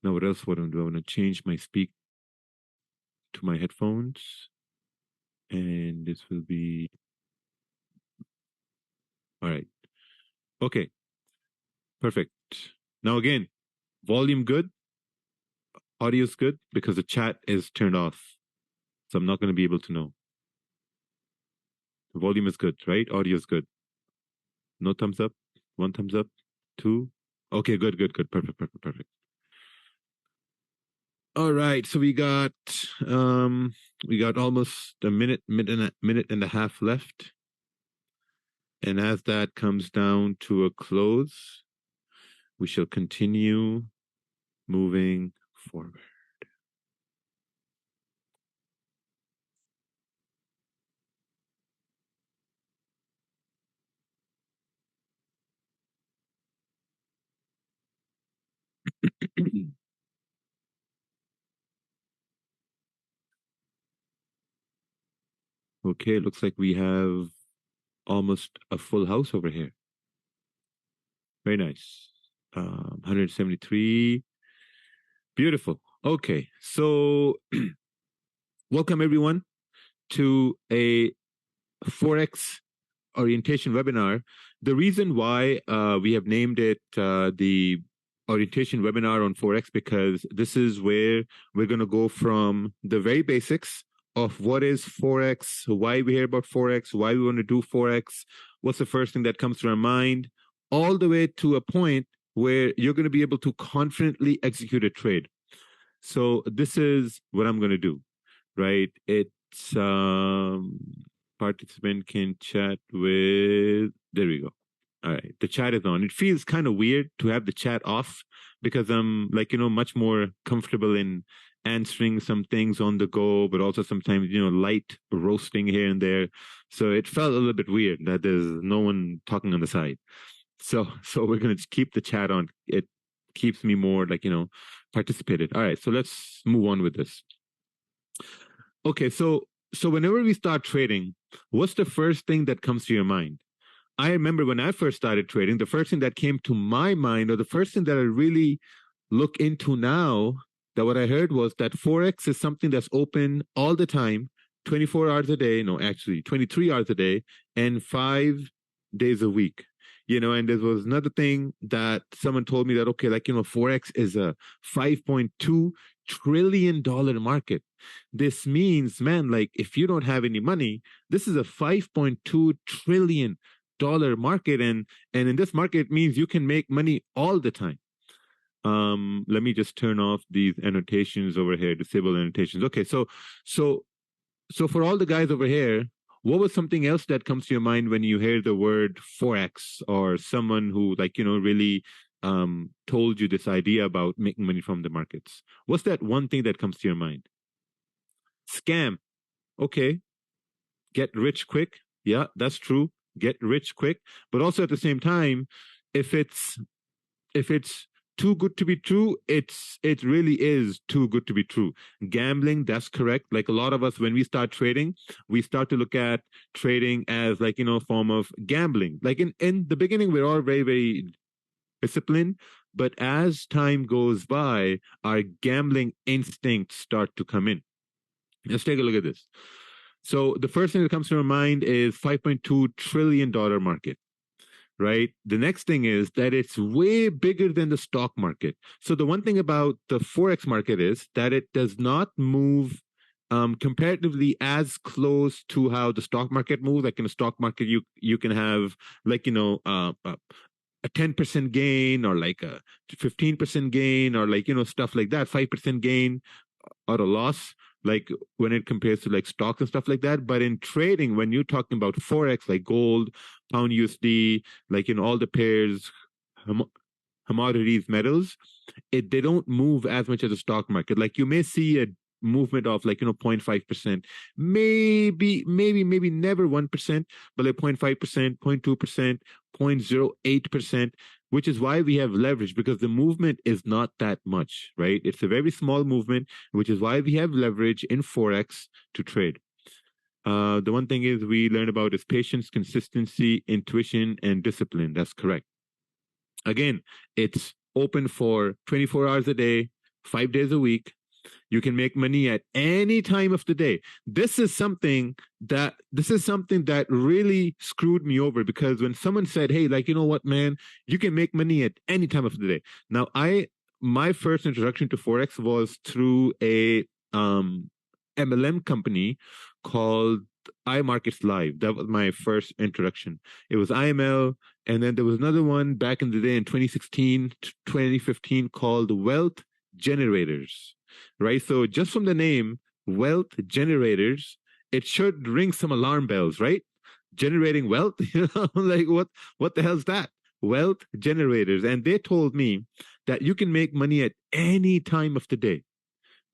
Now, what else would I do? I want to change my speak to my headphones. And this will be, all right. Okay, perfect. Now again, volume good, audio's good because the chat is turned off. So I'm not going to be able to know. The volume is good, right? Audio is good. No thumbs up, one thumbs up, two. Okay, good. Perfect. All right, so we got almost a minute and a half left. And as that comes down to a close, we shall continue moving forward. Okay, looks like we have almost a full house over here. Very nice. 173. Beautiful. Okay, so welcome everyone to a Forex orientation webinar. The reason why we have named it the orientation webinar on Forex, because this is where we're going to go from the very basics of what is Forex, why we hear about Forex, why we want to do Forex, what's the first thing that comes to our mind, all the way to a point where you're going to be able to confidently execute a trade. So this is what I'm going to do, right? It's participant can chat with, there we go. All right, the chat is on. It feels kind of weird to have the chat off because I'm like, much more comfortable in answering some things on the go, but also sometimes, light roasting here and there. So it felt a little bit weird that there's no one talking on the side. So we're going to keep the chat on. It keeps me more like, participated. All right, so let's move on with this. Okay, so whenever we start trading, what's the first thing that comes to your mind? I remember when I first started trading, the first thing that came to my mind, or the first thing that I really look into now, that what I heard was that Forex is something that's open all the time, 24 hours a day, no, actually 23 hours a day, and 5 days a week. And there was another thing that someone told me that, okay, Forex is a $5.2 trillion market. This means, man, like if you don't have any money, this is a $5.2 trillion market, and in this market it means you can make money all the time. Let me just turn off these annotations over here, disable annotations. Okay, so for all the guys over here, what was something else that comes to your mind when you hear the word Forex, or someone who really told you this idea about making money from the markets? What's that one thing that comes to your mind? Scam. Okay. Get rich quick. Yeah, that's true. Get rich quick. But also at the same time, if it's too good to be true, it really is too good to be true. Gambling, that's correct. Like a lot of us, when we start trading, we start to look at trading as a form of gambling. Like in the beginning, we're all very, very disciplined. But as time goes by, our gambling instincts start to come in. Let's take a look at this. So the first thing that comes to my mind is $5.2 trillion market, right? The next thing is that it's way bigger than the stock market. So the one thing about the Forex market is that it does not move comparatively as close to how the stock market moves. Like in the stock market, you can have a 10% gain, or like a 15% gain, or stuff like that, 5% gain or a loss, like when it compares to like stocks and stuff like that. But in trading, when you're talking about Forex, like gold, pound USD, all the pairs, commodities, metals, they don't move as much as the stock market. Like you may see a movement of 0.5%, maybe never 1%, but like 0.5%, 0.2%, 0.08%, which is why we have leverage, because the movement is not that much, right? It's a very small movement, which is why we have leverage in Forex to trade. The one thing is we learn about is patience, consistency, intuition, and discipline. That's correct. Again, it's open for 24 hours a day, 5 days a week. You can make money at any time of the day. This is something that really screwed me over, because when someone said, hey, like, you know what, man, you can make money at any time of the day. Now, my first introduction to Forex was through a MLM company called iMarkets Live. That was my first introduction. It was IML, and then there was another one back in the day in 2016 to 2015 called Wealth Generators, right? So just from the name, Wealth Generators, it should ring some alarm bells, right? Generating wealth, like what the hell's that? Wealth Generators. And they told me that you can make money at any time of the day,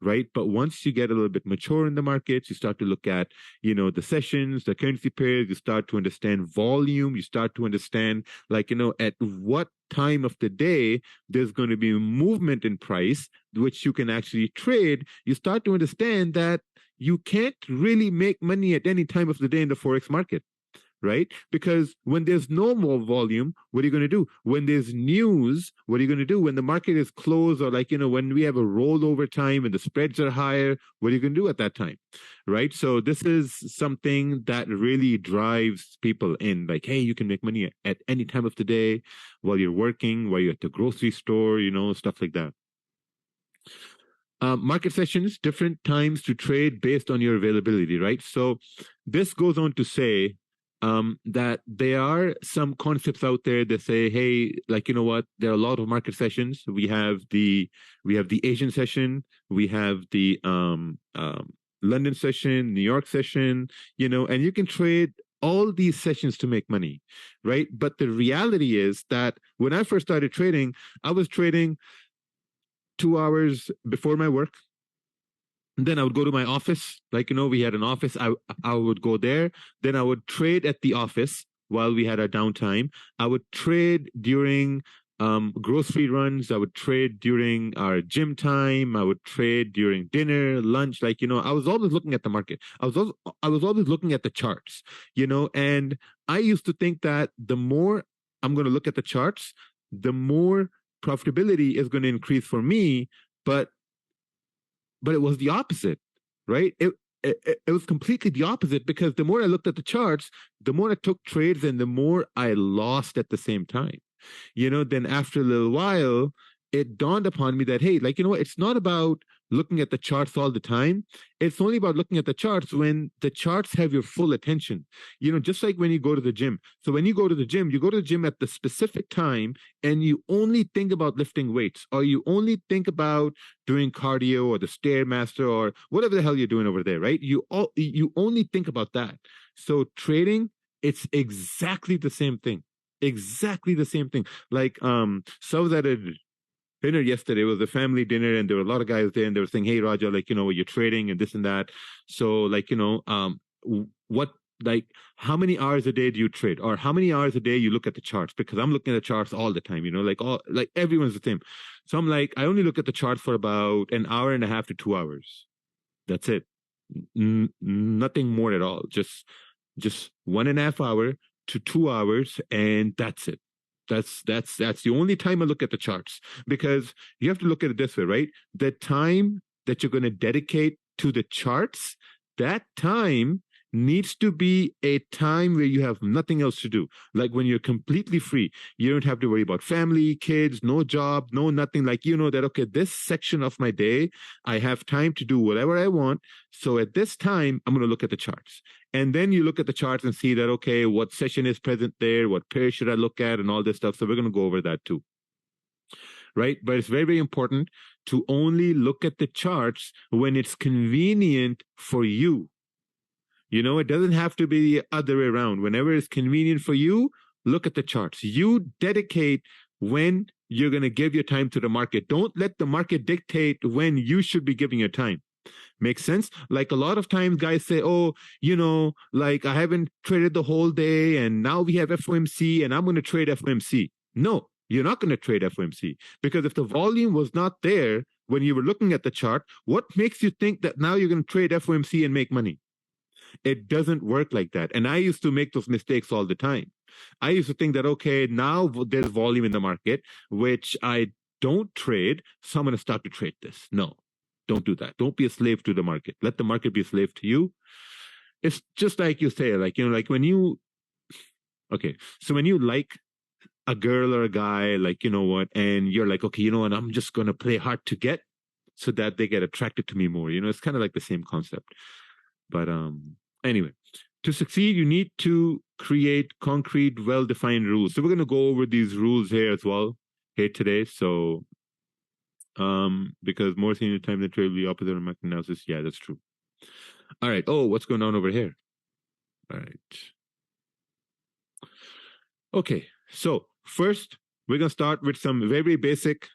right? But once you get a little bit mature in the markets, you start to look at, the sessions, the currency pairs, you start to understand volume, you start to understand, like, at what time of the day there's going to be movement in price, which you can actually trade. You start to understand that you can't really make money at any time of the day in the Forex market, right? Because when there's no more volume, what are you going to do? When there's news, what are you going to do? When the market is closed, or like, when we have a rollover time and the spreads are higher, what are you going to do at that time, right? So this is something that really drives people in, like, hey, you can make money at any time of the day while you're working, while you're at the grocery store, stuff like that. Market sessions, different times to trade based on your availability, right? So this goes on to say that there are some concepts out there that say, hey, like, what? There are a lot of market sessions. We have the Asian session, we have the London session, New York session, and you can trade all these sessions to make money, right? But the reality is that when I first started trading, I was trading 2 hours before my work. And then I would go to my office. Like, we had an office. I would go there. Then I would trade at the office while we had our downtime. I would trade during grocery runs. I would trade during our gym time. I would trade during dinner, lunch. Like, I was always looking at the market. I was always looking at the charts, and I used to think that the more I'm going to look at the charts, the more profitability is going to increase for me. But it was the opposite, right? It was completely the opposite, because the more I looked at the charts, the more I took trades and the more I lost at the same time. Then after a little while, it dawned upon me that, hey, like, it's not about looking at the charts all the time. It's only about looking at the charts when the charts have your full attention. Just like when you go to the gym. So when you go to the gym, you go to the gym at the specific time and you only think about lifting weights, or you only think about doing cardio or the Stairmaster or whatever the hell you're doing over there, right? You only think about that. So trading, it's exactly the same thing. Exactly the same thing. Like, so I was at a dinner yesterday. It was a family dinner, and there were a lot of guys there, and they were saying, hey, Raja, like, you're trading and this and that. So, like, what, like, how many hours a day do you trade? Or how many hours a day you look at the charts? Because I'm looking at the charts all the time, like everyone's the same. So I'm like, I only look at the charts for about an hour and a half to 2 hours. That's it. Nothing more at all. Just 1.5 hour to 2 hours, and that's it. That's the only time I look at the charts, because you have to look at it this way, right? The time that you're going to dedicate to the charts, that time needs to be a time where you have nothing else to do. Like when you're completely free, you don't have to worry about family, kids, no job, no nothing. Like, that, okay, this section of my day, I have time to do whatever I want. So at this time, I'm going to look at the charts. And then you look at the charts and see that, okay, what session is present there? What pair should I look at? And all this stuff. So we're going to go over that too. Right? But it's very, very important to only look at the charts when it's convenient for you. It doesn't have to be the other way around. Whenever it's convenient for you, look at the charts. You dedicate when you're going to give your time to the market. Don't let the market dictate when you should be giving your time. Makes sense? Like a lot of times guys say, oh, like I haven't traded the whole day and now we have FOMC and I'm going to trade FOMC. No, you're not going to trade FOMC, because if the volume was not there when you were looking at the chart, what makes you think that now you're going to trade FOMC and make money? It doesn't work like that. And I used to make those mistakes all the time. I used to think that, okay, now there's volume in the market, which I don't trade, so I'm going to start to trade this. No, don't do that. Don't be a slave to the market. Let the market be a slave to you. It's just like you say, like, like when you, okay, so when you like a girl or a guy, like, and you're like, okay, what, I'm just going to play hard to get so that they get attracted to me more. It's kind of like the same concept. But anyway, to succeed, you need to create concrete, well-defined rules. So we're going to go over these rules here as well here today. So because more senior time than trade will be opposite of market analysis. Yeah, that's true. All right. Oh, what's going on over here? All right. Okay. So first, we're going to start with some very basic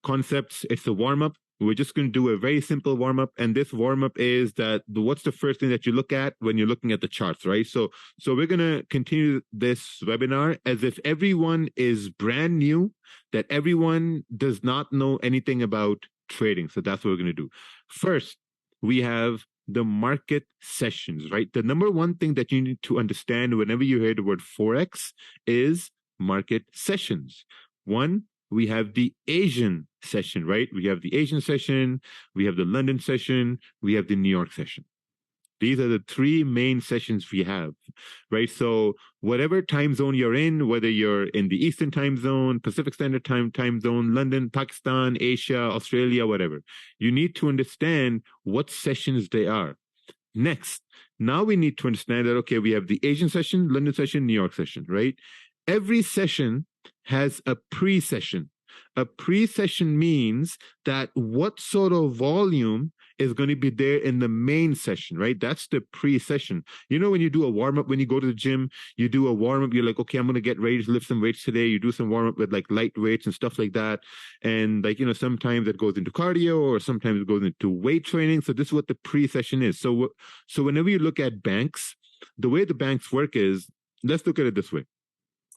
concepts. It's a warm-up. We're just going to do a very simple warm-up. And this warm-up is that what's the first thing that you look at when you're looking at the charts, right? So we're going to continue this webinar as if everyone is brand new, that everyone does not know anything about trading. So that's what we're going to do. First, we have the market sessions, right? The number one thing that you need to understand whenever you hear the word Forex is market sessions. One, we have the Asian session, right? We have the Asian session, we have the London session, we have the New York session. These are the three main sessions we have, right? So whatever time zone you're in, whether you're in the Eastern time zone, Pacific Standard Time zone, London, Pakistan, Asia, Australia, whatever, you need to understand what sessions they are. Next, now we need to understand that, okay, we have the Asian session, London session, New York session, right? Every session has a pre-session. A pre-session means that what sort of volume is going to be there in the main session, right? That's the pre-session. When you do a warm-up, when you go to the gym, you do a warm-up, you're like, okay, I'm going to get ready to lift some weights today. You do some warm-up with like light weights and stuff like that. And like, sometimes it goes into cardio or sometimes it goes into weight training. So this is what the pre-session is. So whenever you look at banks, the way the banks work is, let's look at it this way.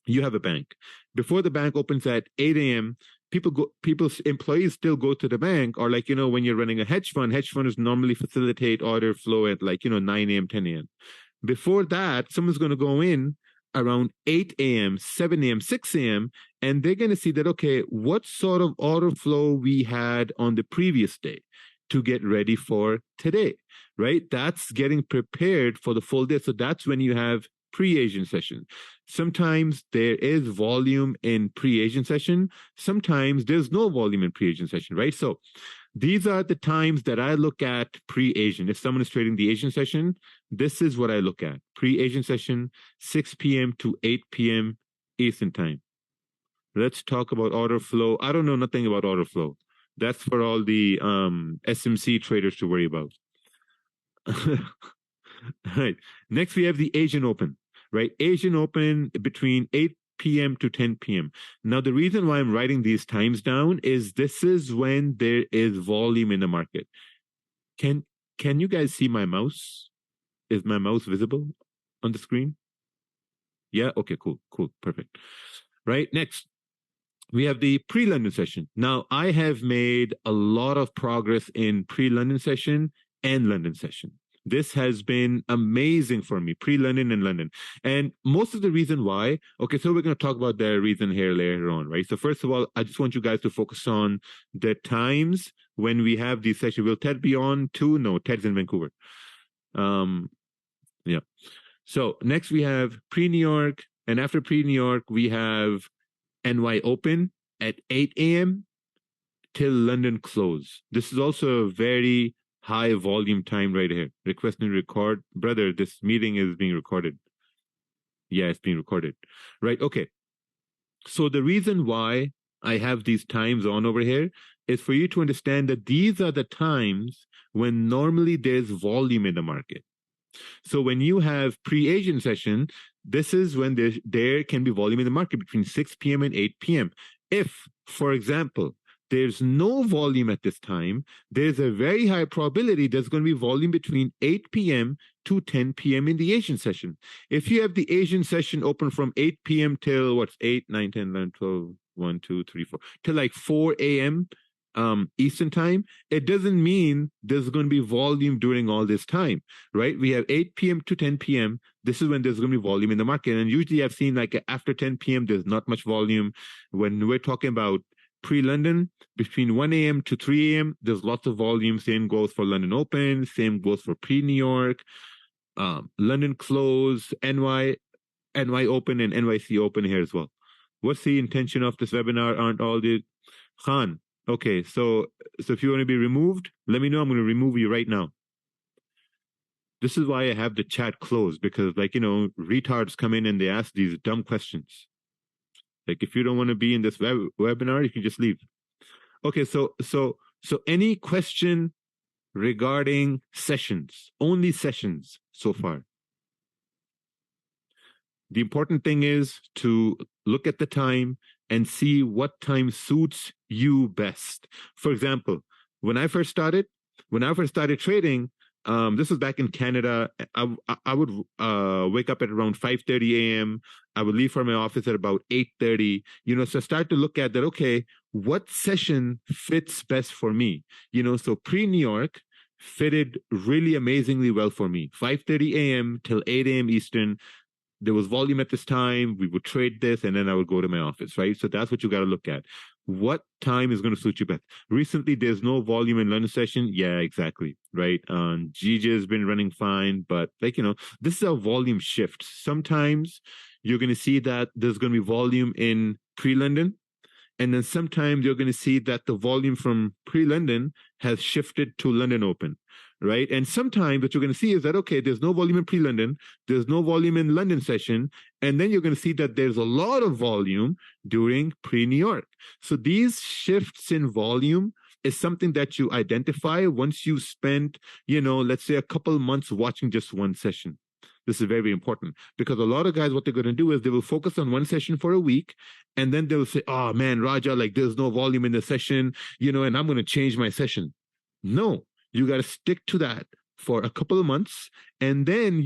You have a bank. Before the bank opens at 8 a.m., employees still go to the bank, or like, when you're running a hedge funds normally facilitate order flow at like, 9 a.m., 10 a.m. Before that, someone's going to go in around 8 a.m., 7 a.m., 6 a.m., and they're going to see that, okay, what sort of order flow we had on the previous day to get ready for today, right? That's getting prepared for the full day. So that's when you have pre-Asian session. Sometimes there is volume in pre-Asian session. Sometimes there's no volume in pre-Asian session, right? So these are the times that I look at pre-Asian. If someone is trading the Asian session, this is what I look at. Pre-Asian session, 6 p.m. to 8 p.m. Eastern time. Let's talk about order flow. I don't know nothing about order flow. That's for all the SMC traders to worry about. All right. Next, we have the Asian Open. Right? Asian Open between 8 p.m. to 10 p.m. Now, the reason why I'm writing these times down is this is when there is volume in the market. Can you guys see my mouse? Is my mouse visible on the screen? Yeah? Okay, cool, perfect. Right? Next, we have the pre-London session. Now, I have made a lot of progress in pre-London session and London session. This has been amazing for me, pre-London and London. And most of the reason why, okay, so we're going to talk about the reason here later on, right? So first of all, I just want you guys to focus on the times when we have these sessions. Will Ted be on too? No, Ted's in Vancouver. Yeah. So next we have pre-New York, and after pre-New York, we have NY Open at 8 a.m. till London close. This is also a very high volume time right here. Request and record. Brother, this meeting is being recorded. Yeah, it's being recorded. Right, okay. So the reason why I have these times on over here is for you to understand that these are the times when normally there's volume in the market. So when you have pre-Asian session, this is when there can be volume in the market between 6 p.m. and 8 p.m. If, for example, there's no volume at this time, there's a very high probability there's going to be volume between 8 p.m. to 10 p.m. in the Asian session. If you have the Asian session open from 8 p.m. till what's 8, 9, 10, 11, 12, 1, 2, 3, 4, till like 4 a.m. Eastern time, it doesn't mean there's going to be volume during all this time, right? We have 8 p.m. to 10 p.m. This is when there's going to be volume in the market. And usually I've seen like after 10 p.m., there's not much volume. When we're talking about pre-London, between 1 a.m. to 3 a.m., there's lots of volume. Same goes for London Open, same goes for pre-New York, London Close, NY Open, and NYC Open here as well. What's the intention of this webinar? Aren't all the Khan? Okay, so if you want to be removed, let me know. I'm going to remove you right now. This is why I have the chat closed, because, like, retards come in and they ask these dumb questions. Like, if you don't want to be in this webinar, you can just leave. Okay, so any question regarding sessions, only sessions so far. The important thing is to look at the time and see what time suits you best. For example, when I first started trading, this was back in Canada. I would wake up at around 5:30 a.m. I would leave from my office at about 8:30. So start to look at that. Okay, what session fits best for me? So pre-New York fitted really amazingly well for me. 5:30 a.m. till 8 a.m. Eastern. There was volume at this time. We would trade this, and then I would go to my office, right? So that's what you got to look at. What time is going to suit you best? Recently, there's no volume in London session. Yeah, exactly, right? GJ has been running fine, but this is a volume shift. Sometimes you're going to see that there's going to be volume in pre-London, and then sometimes you're going to see that the volume from pre-London has shifted to London Open, right? And sometimes what you're going to see is that, okay, there's no volume in pre-London, there's no volume in London session, and then you're going to see that there's a lot of volume during pre-New York. So these shifts in volume is something that you identify once you spend, let's say a couple months watching just one session. This is very important, because a lot of guys, what they're going to do is they will focus on one session for a week, and then they'll say, oh man, Raja, like there's no volume in the session, and I'm going to change my session. No, you got to stick to that for a couple of months, and then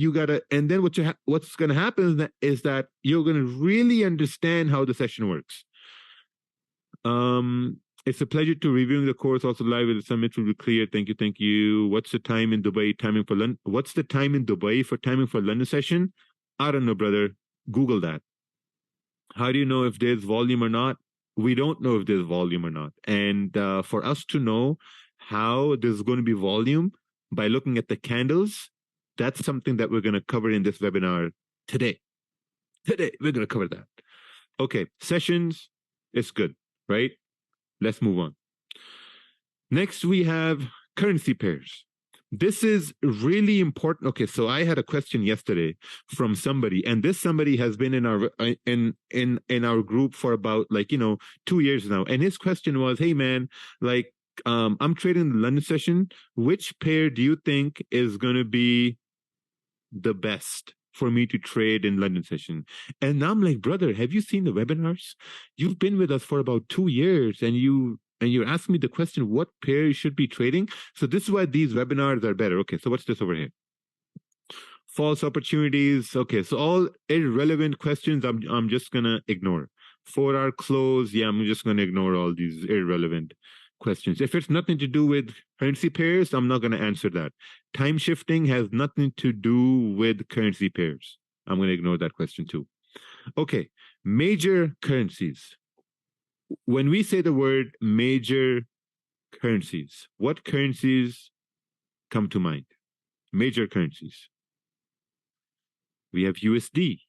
what's going to happen is that you're going to really understand how the session works. It's a pleasure to reviewing the course also live with the summit will be clear. Thank you. What's the time in Dubai timing for London? What's the time in Dubai for timing for London session? I don't know, brother. Google that. How do you know if there's volume or not? We don't know if there's volume or not. And for us to know how there's going to be volume by looking at the candles, that's something that we're going to cover in this webinar today. Today, we're going to cover that. Okay, sessions, it's good, right? Let's move on. Next, we have currency pairs. This is really important. Okay, so I had a question yesterday from somebody, and this somebody has been in our in our group for about 2 years now. And his question was, "Hey man, I'm trading the London session. Which pair do you think is going to be the best for me to trade in London session?" And I'm like, brother, have you seen the webinars? You've been with us for about 2 years, and you're asking me the question, what pair you should be trading? So this is why these webinars are better. Okay, so what's this over here? False opportunities. Okay, so all irrelevant questions I'm just gonna ignore. 4-hour close, yeah, I'm just gonna ignore all these irrelevant questions. If it's nothing to do with currency pairs, I'm not gonna answer that. Time shifting has nothing to do with currency pairs. I'm gonna ignore that question too. Okay, major currencies. When we say the word major currencies, what currencies come to mind? Major currencies. We have USD,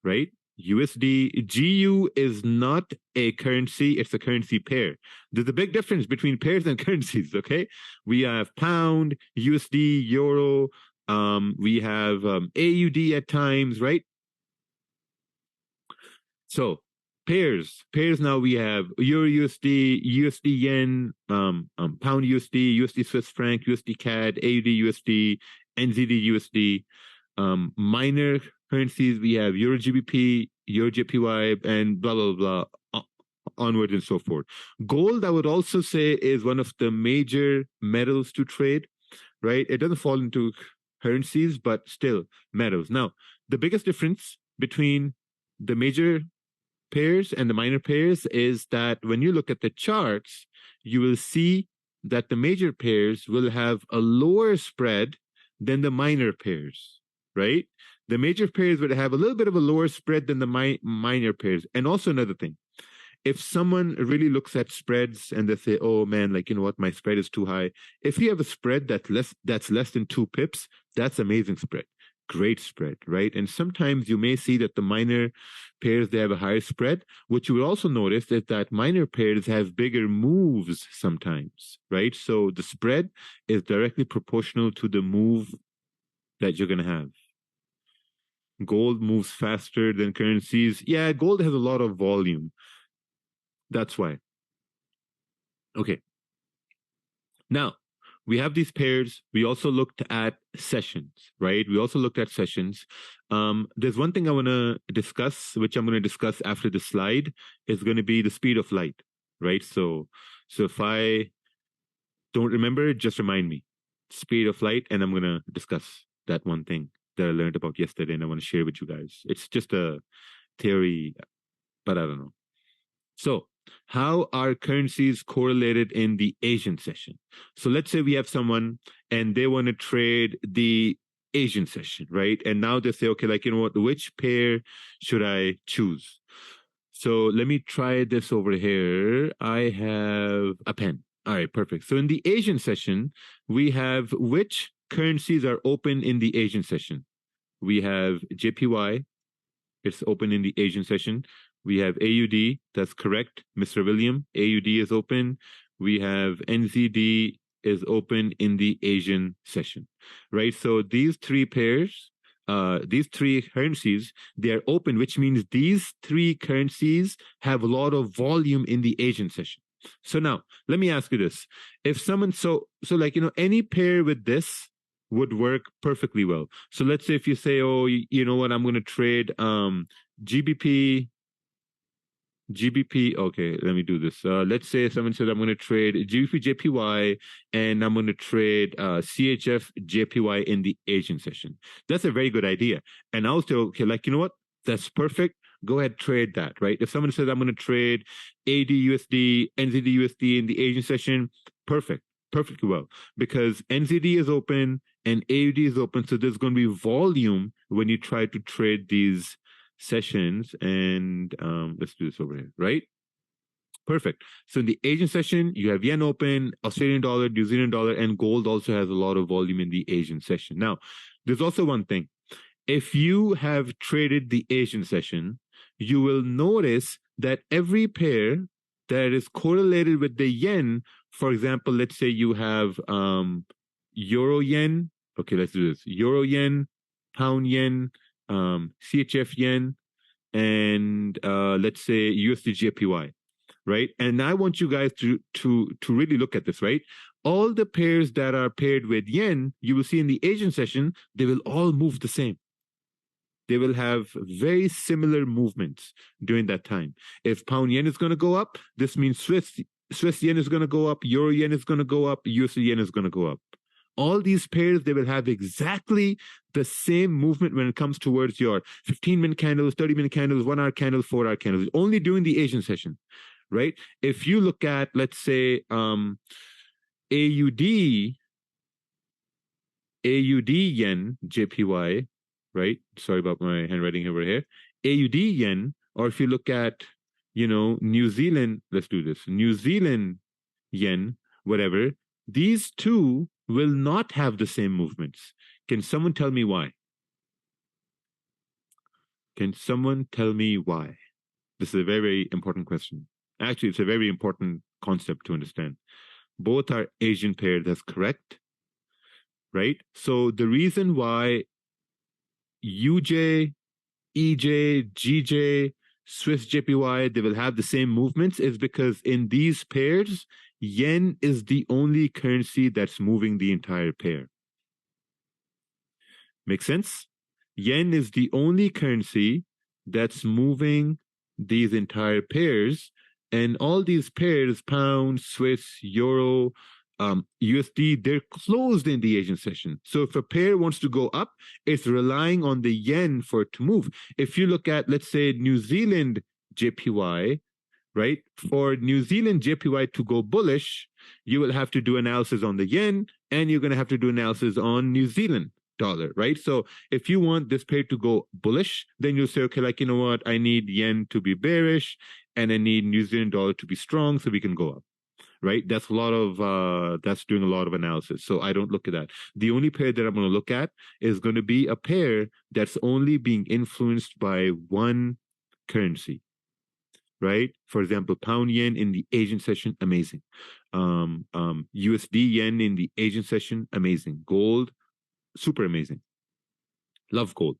right? USD, GU is not a currency, it's a currency pair. There's a big difference between pairs and currencies, okay? We have pound, USD, euro, we have AUD at times, right? So pairs now we have Euro USD, USD Yen, Pound USD, USD Swiss franc, USD CAD, AUD USD, NZD USD. Minor currencies, we have Euro GBP, Euro JPY, and blah, blah, blah, onward and so forth. Gold, I would also say, is one of the major metals to trade, right? It doesn't fall into currencies, but still metals. Now, the biggest difference between the major pairs and the minor pairs is that when you look at the charts, you will see that the major pairs will have a lower spread than the minor pairs, right? The major pairs would have a little bit of a lower spread than the minor pairs. And also another thing, if someone really looks at spreads and they say, oh man, like, you know what, my spread is too high. If you have a spread that's less than 2 pips, that's amazing spread. Great spread, right? And sometimes you may see that the minor pairs, they have a higher spread. What you will also notice is that minor pairs have bigger moves sometimes, right? So the spread is directly proportional to the move that you're going to have. Gold moves faster than currencies. Yeah, gold has a lot of volume. That's why. Okay. Now, we have these pairs. We also looked at sessions, right? We also looked at sessions. There's one thing I want to discuss, which I'm going to discuss after the slide, is going to be the speed of light, right? So if I don't remember, just remind me. Speed of light, and I'm going to discuss that one thing that I learned about yesterday, and I want to share with you guys. It's just a theory, but I don't know. So, how are currencies correlated in the Asian session? So let's say we have someone and they want to trade the Asian session, right? And now they say, okay, like, you know what, which pair should I choose? So let me try this over here. I have a pen. All right, perfect. So in the Asian session, we have which currencies are open in the Asian session? We have JPY. It's open in the Asian session. We have AUD, that's correct, Mr. William. AUD is open. We have NZD is open in the Asian session, right? So these three pairs, these three currencies, they're open, which means these three currencies have a lot of volume in the Asian session. So now, let me ask you this. If someone, so like, you know, any pair with this would work perfectly well. So let's say if you say, oh, you know what, I'm going to trade GBP, okay, let me do this. Let's say someone said I'm going to trade GBP JPY and I'm going to trade CHF JPY in the Asian session. That's a very good idea. And I'll say, okay, like, you know what? That's perfect. Go ahead, trade that, right? If someone says I'm going to trade ADUSD, NZDUSD in the Asian session, perfect. Perfectly well. Because NZD is open and AUD is open. So there's going to be volume when you try to trade these sessions. And let's do this over here, right? Perfect. So in the Asian session, you have yen open, Australian dollar, New Zealand dollar, and gold also has a lot of volume in the Asian session. Now, there's also one thing. If you have traded the Asian session, you will notice that every pair that is correlated with the yen, for example, let's say you have euro yen. Okay, let's do this. Euro yen, pound yen, CHF yen, and let's say USD JPY, right? And I want you guys to really look at this, right? All the pairs that are paired with yen, you will see in the Asian session, they will all move the same. They will have very similar movements during that time. If pound yen is going to go up, this means Swiss yen is going to go up, euro yen is going to go up, USD yen is going to go up. All these pairs, they will have exactly the same movement when it comes towards your 15-minute candles, 30-minute candles, 1-hour candles, 4-hour candles, only during the Asian session, right? If you look at, let's say, AUD yen JPY, right? Sorry about my handwriting over here. AUD yen, or if you look at, you know, New Zealand, let's do this, New Zealand yen, whatever, these two will not have the same movements. Can someone tell me why? Can someone tell me why? This is a very, very important question. Actually, it's a very important concept to understand. Both are Asian pairs, that's correct, right? So the reason why UJ, EJ, GJ, Swiss JPY, they will have the same movements is because in these pairs, yen is the only currency that's moving the entire pair. Make sense? Yen is the only currency that's moving these entire pairs, and all these pairs, pound, Swiss, euro, USD, they're closed in the Asian session. So if a pair wants to go up, it's relying on the yen for it to move. If you look at, let's say, New Zealand JPY, right? For New Zealand JPY to go bullish, you will have to do analysis on the yen, and you're going to have to do analysis on New Zealand, dollar, right? So if you want this pair to go bullish, then you'll say, okay, like, you know what? I need yen to be bearish and I need New Zealand dollar to be strong so we can go up. Right? That's a lot of that's doing a lot of analysis. So I don't look at that. The only pair that I'm going to look at is going to be a pair that's only being influenced by one currency. Right? For example, pound yen in the Asian session, amazing. USD yen in the Asian session, amazing. Gold, super amazing. Love gold.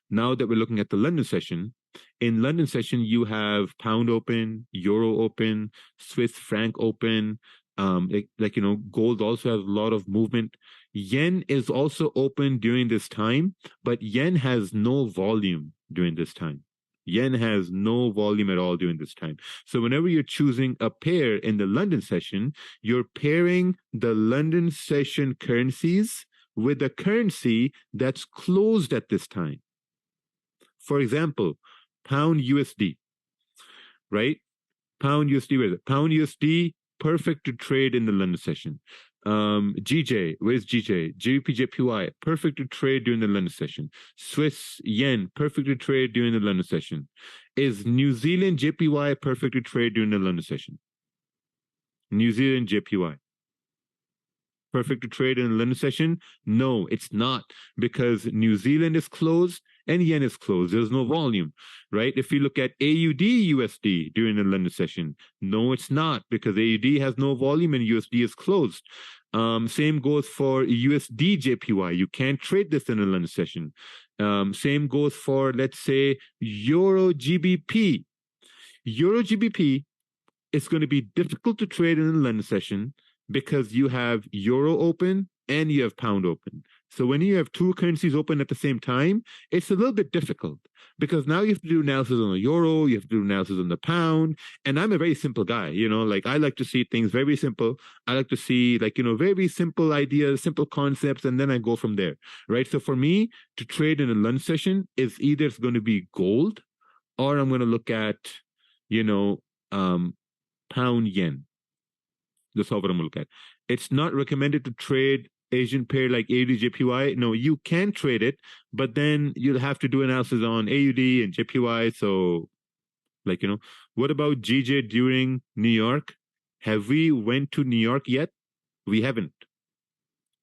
Now that we're looking at the London session, in London session, you have pound open, euro open, Swiss franc open. Gold also has a lot of movement. Yen is also open during this time, but yen has no volume during this time. Yen has no volume at all during this time. So whenever you're choosing a pair in the London session, you're pairing the London session currencies with a currency that's closed at this time. For example, pound USD, right? Pound USD, where is it? Pound USD, perfect to trade in the London session. GJ, where's GJ? JPY, perfect to trade during the London session. Swiss yen, perfect to trade during the London session. Is New Zealand JPY perfect to trade during the London session? New Zealand JPY. Perfect to trade in the London session? No, it's not, because New Zealand is closed and yen is closed. There's no volume, right? If you look at AUD USD during the London session, no, it's not, because AUD has no volume and USD is closed. Same goes for USD JPY. You can't trade this in a London session. Same goes for, let's say, Euro GBP. Euro GBP is going to be difficult to trade in a London session because you have euro open and you have pound open. So when you have two currencies open at the same time, it's a little bit difficult because now you have to do analysis on the euro, you have to do analysis on the pound. And I'm a very simple guy, like I like to see things very simple. I like to see very simple ideas, simple concepts, and then I go from there, right? So for me to trade in a London session is either it's going to be gold or I'm going to look at, pound yen. That's all what I'm going to look at. It's not recommended to trade Asian pair like AUD JPY. No, you can trade it, but then you'll have to do analysis on AUD and JPY. So, what about GJ during New York? Have we went to New York yet? We haven't,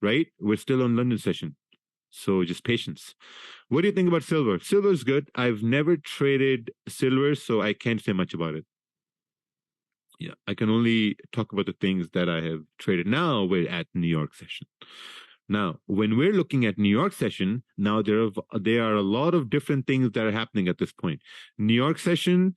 right? We're still on London session. So just patience. What do you think about silver? Silver is good. I've never traded silver, so I can't say much about it. Yeah, I can only talk about the things that I have traded. Now we're at New York session. Now, when we're looking at New York session, now there are a lot of different things that are happening at this point. New York session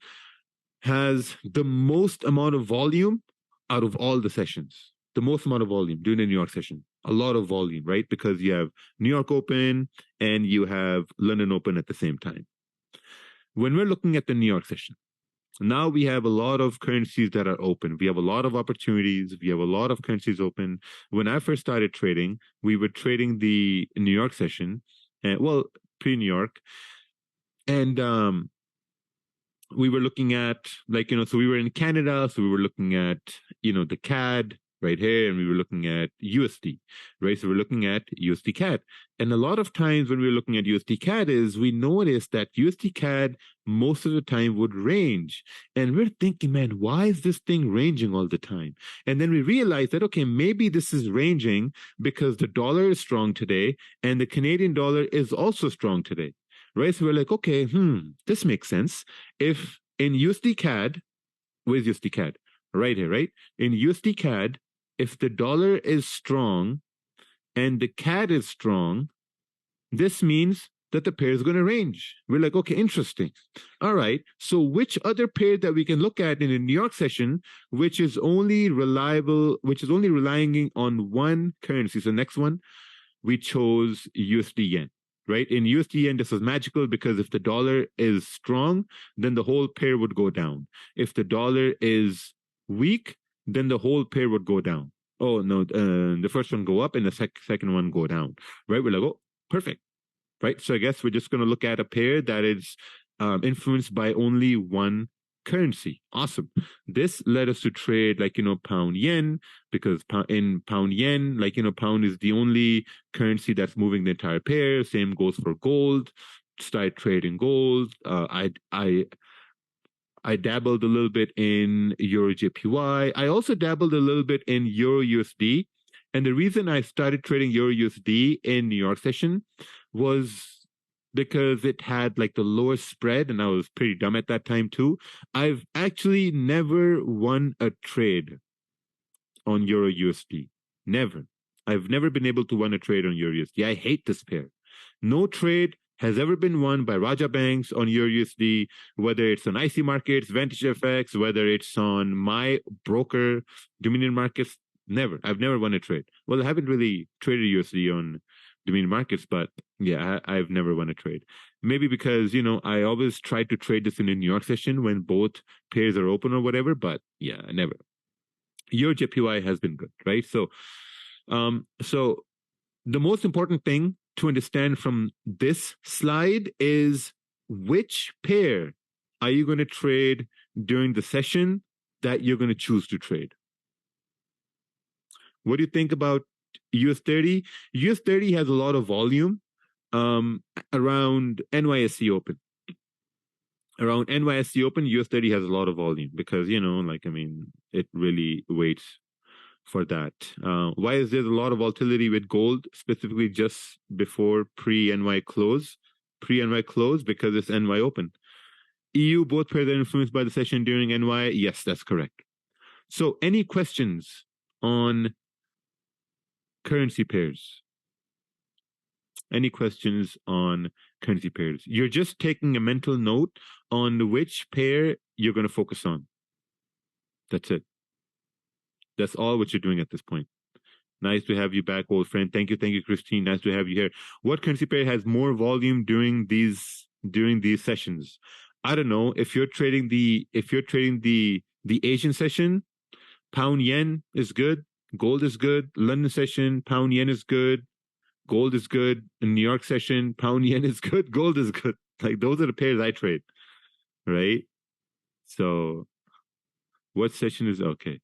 has the most amount of volume out of all the sessions. The most amount of volume during the New York session. A lot of volume, right? Because you have New York Open and you have London Open at the same time. When we're looking at the New York session, now we have a lot of currencies that are open. We have a lot of opportunities. We have a lot of currencies open. When I first started trading, we were trading the New York session, pre-New York. And we were looking at, so we were in Canada, so we were looking at, the CAD right here, and we were looking at USD, right? So we're looking at USD CAD. And a lot of times when we're looking at USD CAD we noticed that USD CAD most of the time would range. And we're thinking, man, why is this thing ranging all the time? And then we realized that, okay, maybe this is ranging because the dollar is strong today and the Canadian dollar is also strong today, right? So we're like, okay, this makes sense. If in USD CAD, where's USD CAD? Right here, right? In USD CAD, if the dollar is strong and the CAD is strong, this means that the pair is going to range. We're like, okay, interesting. All right. So which other pair that we can look at in a New York session, which is only relying on one currency? So next one, we chose USD yen, right? In USD yen, this is magical because if the dollar is strong, then the whole pair would go down. If the dollar is weak, then the whole pair would go down. Oh, no, the first one go up and the second one go down, right? We're like, oh, perfect, right? So I guess we're just going to look at a pair that is influenced by only one currency. Awesome. This led us to trade like, pound yen, because in pound yen, like, pound is the only currency that's moving the entire pair. Same goes for gold. Start trading gold. I dabbled a little bit in Euro JPY. I also dabbled a little bit in Euro USD. And the reason I started trading Euro USD in New York session was because it had like the lowest spread, and I was pretty dumb at that time too. I've actually never won a trade on Euro USD. Never. I've never been able to win a trade on Euro USD. I hate this pair. No trade has ever been won by Raja Banks on Euro USD, whether it's on IC Markets, Vantage FX, whether it's on my broker, Dominion Markets. Never. I've never won a trade. Well, I haven't really traded USD on Dominion Markets, but yeah, I've never won a trade. Maybe because, I always try to trade this in a New York session when both pairs are open or whatever, but yeah, never. Your JPY has been good, right? So the most important thing to understand from this slide is which pair are you going to trade during the session that you're going to choose to trade. What do you think about US 30? US 30 has a lot of volume around NYSE Open. Around NYSE Open, US 30 has a lot of volume because, it really waits for that. Why is there a lot of volatility with gold, specifically just before pre-NY close? Pre-NY close because it's NY Open. EU, both pairs are influenced by the session during NY? Yes, that's correct. So any questions on currency pairs? Any questions on currency pairs? You're just taking a mental note on which pair you're going to focus on. That's it. That's all what you're doing at this point. Nice to have you back, old friend. Thank you, Christine. Nice to have you here. What currency pair has more volume during these sessions? I don't know. If you're trading the Asian session, pound yen is good, gold is good. London session, pound yen is good, gold is good. In New York session, pound yen is good, gold is good. Like those are the pairs I trade, right? So, what session is okay?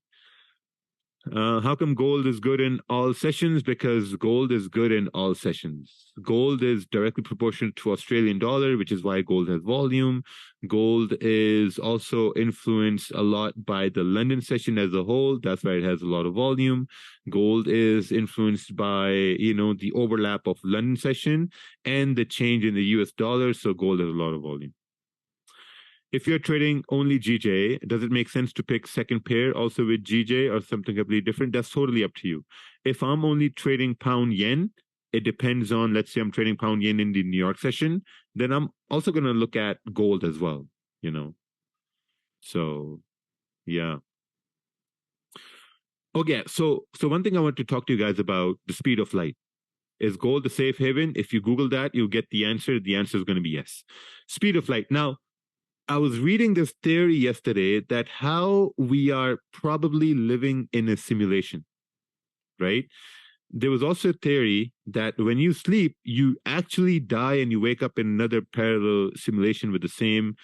How come gold is good in all sessions? Because gold is good in all sessions. Gold is directly proportional to Australian dollar, which is why gold has volume. Gold is also influenced a lot by the London session as a whole. That's why it has a lot of volume. Gold is influenced by, the overlap of London session and the change in the US dollar. So gold has a lot of volume. If you're trading only GJ, does it make sense to pick second pair also with GJ or something completely different? That's totally up to you. If I'm only trading pound yen, it depends on, let's say I'm trading pound yen in the New York session, then I'm also going to look at gold as well, So, yeah. Okay, so one thing I want to talk to you guys about, the speed of light. Is gold a safe haven? If you Google that, you'll get the answer. The answer is going to be yes. Speed of light. Now, I was reading this theory yesterday that how we are probably living in a simulation, right? There was also a theory that when you sleep, you actually die and you wake up in another parallel simulation with the same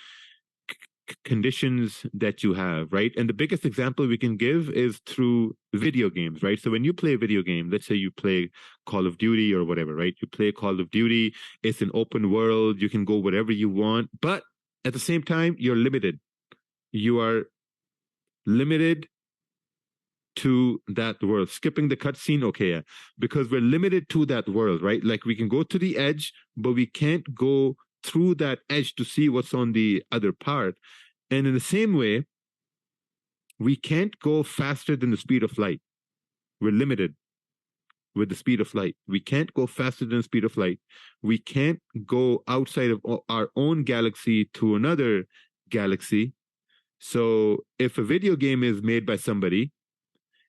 conditions that you have, right? And the biggest example we can give is through video games, right? So when you play a video game, let's say you play Call of Duty or whatever, right? You play Call of Duty, it's an open world, you can go wherever you want, but at the same time, you're limited. You are limited to that world. Skipping the cutscene, okay, yeah. Because we're limited to that world, right? Like we can go to the edge, but we can't go through that edge to see what's on the other part. And in the same way, we can't go faster than the speed of light. We're limited with the speed of light. We can't go faster than the speed of light. We can't go outside of our own galaxy to another galaxy. So if a video game is made by somebody,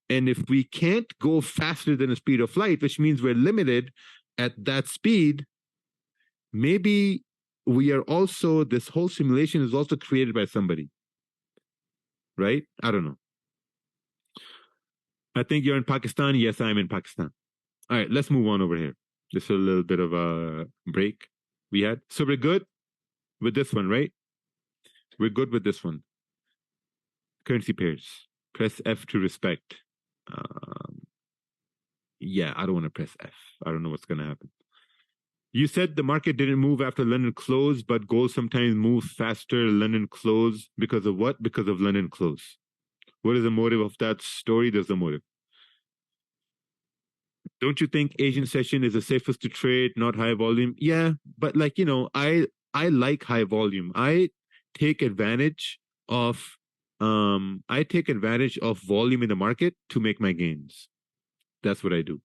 and if we can't go faster than the speed of light, which means we're limited at that speed, maybe we are also, this whole simulation is also created by somebody, right? I don't know. I think you're in Pakistan. Yes, I'm in Pakistan. All right, let's move on over here. Just a little bit of a break we had. So we're good with this one, right? We're good with this one. Currency pairs. Press F to respect. Yeah, I don't want to press F. I don't know what's going to happen. You said the market didn't move after London close, but gold sometimes moves faster London close because of what? Because of London close. What is the motive of that story? There's the motive. Don't you think Asian session is the safest to trade, not high volume? Yeah, but like, I like high volume. I take advantage of volume in the market to make my gains. That's what I do.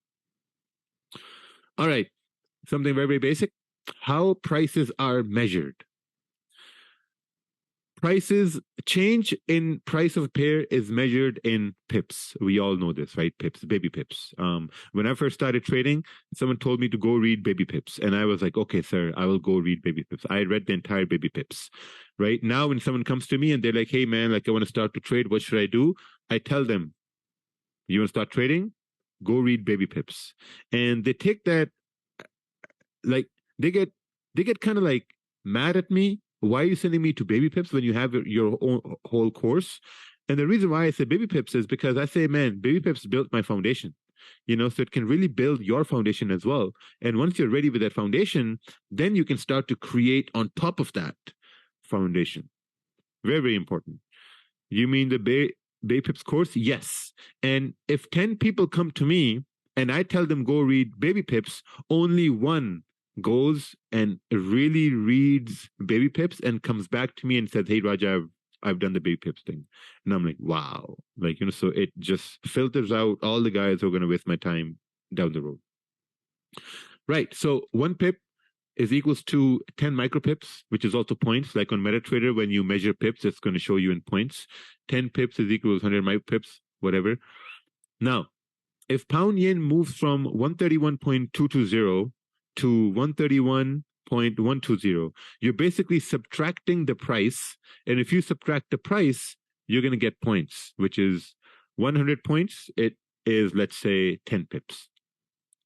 All right. Something very, very basic. How prices are measured. Change in price of a pair is measured in pips. We all know this, right? Pips, baby pips. When I first started trading, someone told me to go read baby pips. And I was like, okay, sir, I will go read baby pips. I read the entire baby pips, right? Now, when someone comes to me and they're like, hey, man, like I want to start to trade, what should I do? I tell them, you want to start trading? Go read baby pips. And they take that, like, they get kind of like mad at me. Why are you sending me to baby pips when you have your own whole course? And the reason why I say baby pips is because I say, man, baby pips built my foundation, so it can really build your foundation as well. And once you're ready with that foundation, then you can start to create on top of that foundation. Very, very important. You mean the baby pips course? Yes. And if 10 people come to me and I tell them go read baby pips, only one goes and really reads baby pips and comes back to me and says, hey, Raja, I've done the baby pips thing. And I'm like, wow. Like, so it just filters out all the guys who are going to waste my time down the road. Right. So 1 pip is equals to 10 micropips, which is also points. Like on MetaTrader, when you measure pips, it's going to show you in points. 10 pips is equals 100 micropips, whatever. Now, if pound yen moves from 131.220 to 131.120, you're basically subtracting the price. And if you subtract the price, you're going to get points, which is 100 points. It is, let's say, 10 pips.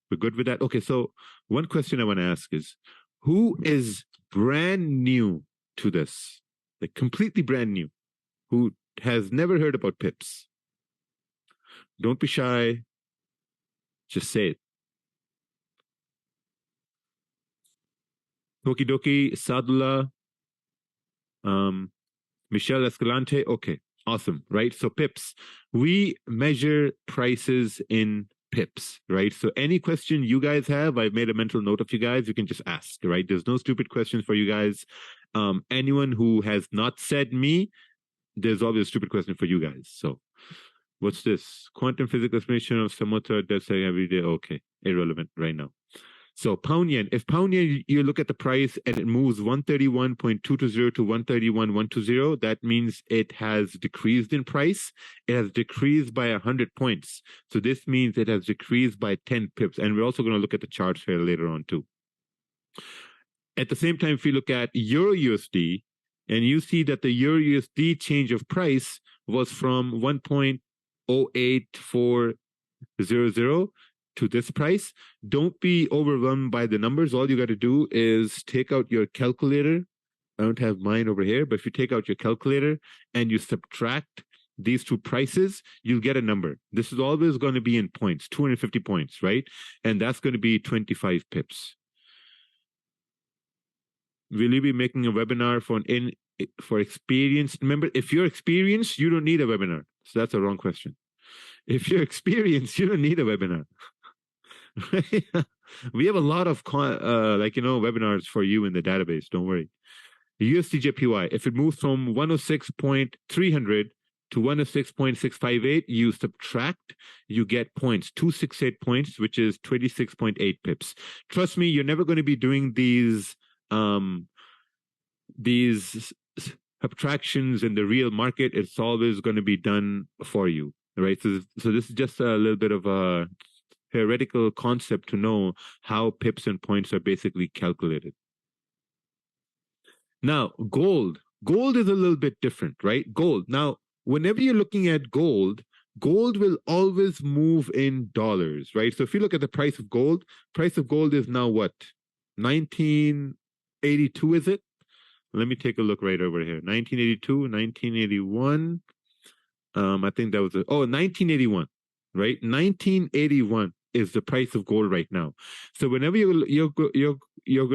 We're good with that? Okay, so one question I want to ask is, who is brand new to this? Like completely brand new, who has never heard about pips? Don't be shy. Just say it. Tokidoki, Sadula, Michelle Escalante. Okay, awesome, right? So pips, we measure prices in pips, right? So any question you guys have, I've made a mental note of you guys, you can just ask, right? There's no stupid questions for you guys. Anyone who has not said me, there's always a stupid question for you guys. So what's this? Quantum physics explanation of Samotra that's every day. Okay, irrelevant right now. So pound yen, if pound yen, you look at the price and it moves 131.220 to 131.120, that means it has decreased in price. It has decreased by 100 points. So this means it has decreased by 10 pips. And we're also going to look at the charts here later on too. At the same time, if you look at Euro USD, and you see that the Euro USD change of price was from 1.08400 to this price, don't be overwhelmed by the numbers. All you got to do is take out your calculator. I don't have mine over here, but if you take out your calculator and you subtract these two prices, you'll get a number. This is always going to be in points, 250 points, right? And that's going to be 25 pips. Will you be making a webinar for experienced? Remember, if you're experienced, you don't need a webinar. So that's a wrong question. If you're experienced, you don't need a webinar. We have a lot of webinars for you in the database. Don't worry. USDJPY, if it moves from 106.300 to 106.658, you subtract, you get points, 268 points, which is 26.8 pips. Trust me, you're never going to be doing these subtractions in the real market. It's always going to be done for you, right? So this is just a little bit of a theoretical concept to know how pips and points are basically calculated. Now, gold is a little bit different, right? Gold. Now, whenever you're looking at gold will always move in dollars, right? So if you look at the price of gold is now what? 1982, is it? Let me take a look right over here. 1982, 1981. I think that was 1981, right? 1981 is the price of gold right now. So whenever you're going to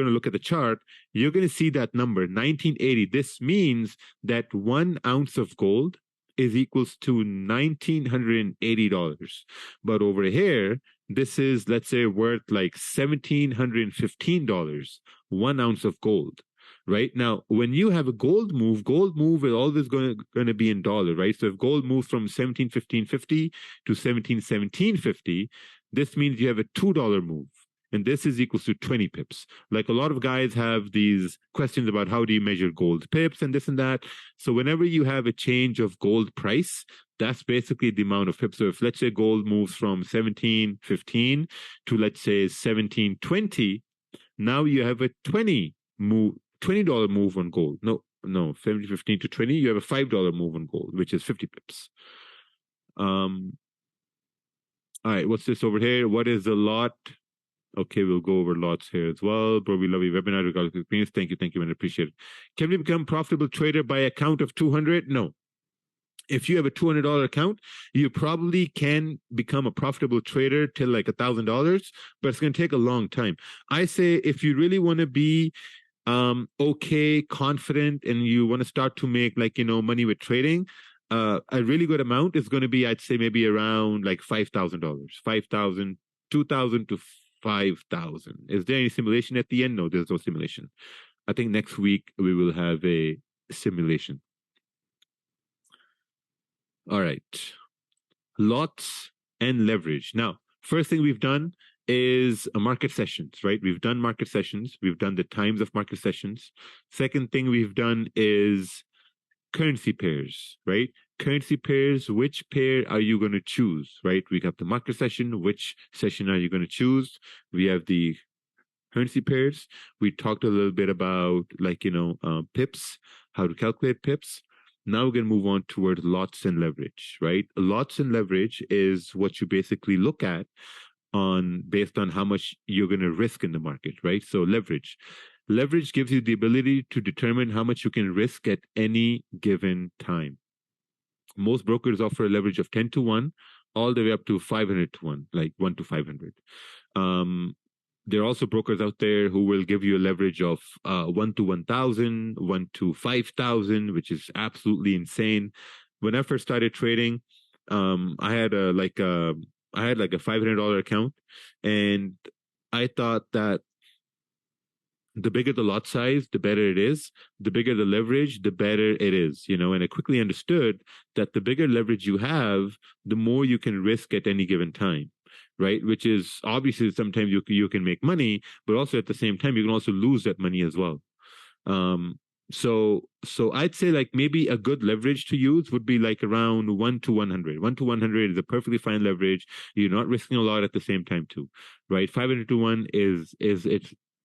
look at the chart, you're going to see that number 1980. This means that 1 ounce of gold is equals to $1,980. But over here, this is, let's say, worth like $1,715, 1 ounce of gold. Right now, when you have a gold move is always going to be in dollar, right? So if gold moves from 1715.50 to 1717.50, this means you have a $2 move, and this is equals to 20 pips. Like a lot of guys have these questions about how do you measure gold pips and this and that. So whenever you have a change of gold price, that's basically the amount of pips. So if, let's say, gold moves from 1715 to, let's say, 1720, now you have a $20 move on gold. No, 1715 to 20, you have a $5 move on gold, which is 50 pips. All right, what's this over here? What is the lot? Okay, we'll go over lots here as well. Bro, we love your webinar. Regardless of experience. Thank you, man. Appreciate it. Can we become profitable trader by account of 200? No. If you have a $200 account, you probably can become a profitable trader till like $1,000, but it's going to take a long time. I say if you really want to be okay, confident, and you want to start to make money with trading, a really good amount is going to be, I'd say, maybe around like $5,000, 5,000, 2,000 to 5,000. Is there any simulation at the end? No, there's no simulation. I think next week we will have a simulation. All right. Lots and leverage. Now, first thing we've done is market sessions, right? We've done market sessions. We've done the times of market sessions. Second thing we've done is currency pairs, right? Currency pairs, which pair are you going to choose, right? We got the market session. Which session are you going to choose? We have the currency pairs. We talked a little bit about pips, how to calculate pips. Now we're going to move on towards lots and leverage, right? Lots and leverage is what you basically look at based on how much you're going to risk in the market, right? So leverage gives you the ability to determine how much you can risk at any given time. Most brokers offer a leverage of 10 to 1, all the way up to 500 to 1, like 1 to 500. There are also brokers out there who will give you a leverage of 1 to 1,000, 1 to 5,000, which is absolutely insane. When I first started trading, I had a $500 account, and I thought that the bigger the lot size, the better it is. The bigger the leverage, the better it is, and I quickly understood that the bigger leverage you have, the more you can risk at any given time, right? Which is obviously sometimes you can make money, but also at the same time, you can also lose that money as well. So I'd say like maybe a good leverage to use would be like around 1 to 100. 1 to 100 is a perfectly fine leverage. You're not risking a lot at the same time too, right? 500 to 1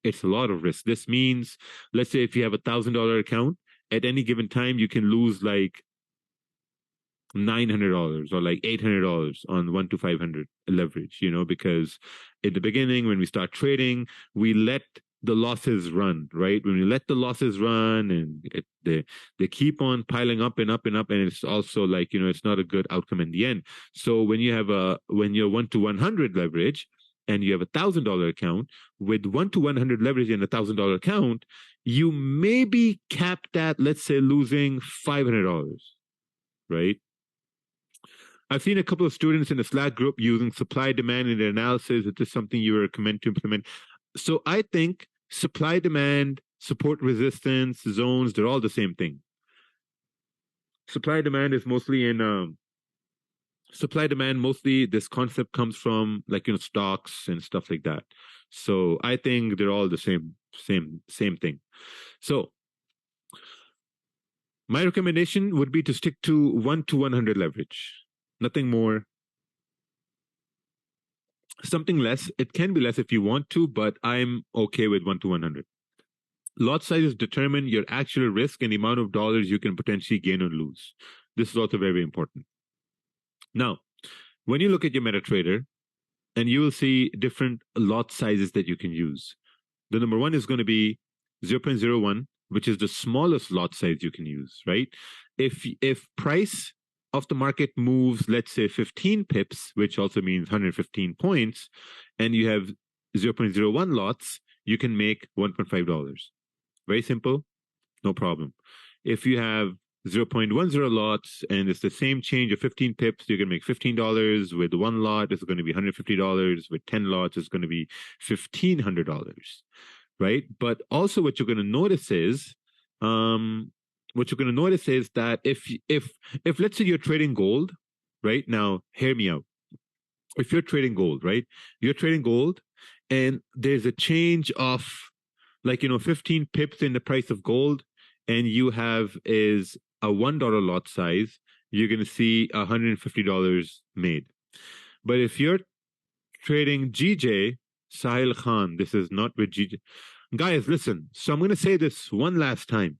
it's a lot of risk. This means, let's say if you have $1,000 account, at any given time, you can lose like $900 or like $800 on 1 to 500 leverage, because in the beginning, when we start trading, we let the losses run, right? When we let the losses run and they keep on piling up and up and up, and it's also like, it's not a good outcome in the end. So when you're 1 to 100 leverage, and you have $1,000 account, with 1 to 100 leverage in $1,000 account, you may be capped at, let's say, losing $500, right? I've seen a couple of students in the Slack group using supply demand in their analysis. Is this something you recommend to implement? So I think supply demand, support resistance, zones, they're all the same thing. Supply demand is mostly in supply demand, mostly this concept comes from stocks and stuff like that. So I think they're all the same thing. So my recommendation would be to stick to 1 to 100 leverage, nothing more. Something less, it can be less if you want to, but I'm okay with 1 to 100. Lot sizes determine your actual risk and the amount of dollars you can potentially gain or lose. This is also very important. Now, when you look at your MetaTrader, and you will see different lot sizes that you can use. The number one is going to be 0.01, which is the smallest lot size you can use, right? If price of the market moves, let's say 15 pips, which also means 115 points, and you have 0.01 lots, you can make $1.5. Very simple, no problem. If you have 0.10 lots and it's the same change of 15 pips, you're going to make $15. With one lot, it's going to be $150. With 10 lots, it's going to be $1,500, right? But also what you're going to notice is, that if let's say you're trading gold, right? Now, hear me out. If you're trading gold, right? You're trading gold and there's a change of 15 pips in the price of gold, and you have is a $1 lot size, you're going to see $150 made. But if you're trading GJ, Sahil Khan, this is not with GJ. Guys, listen. So I'm going to say this one last time.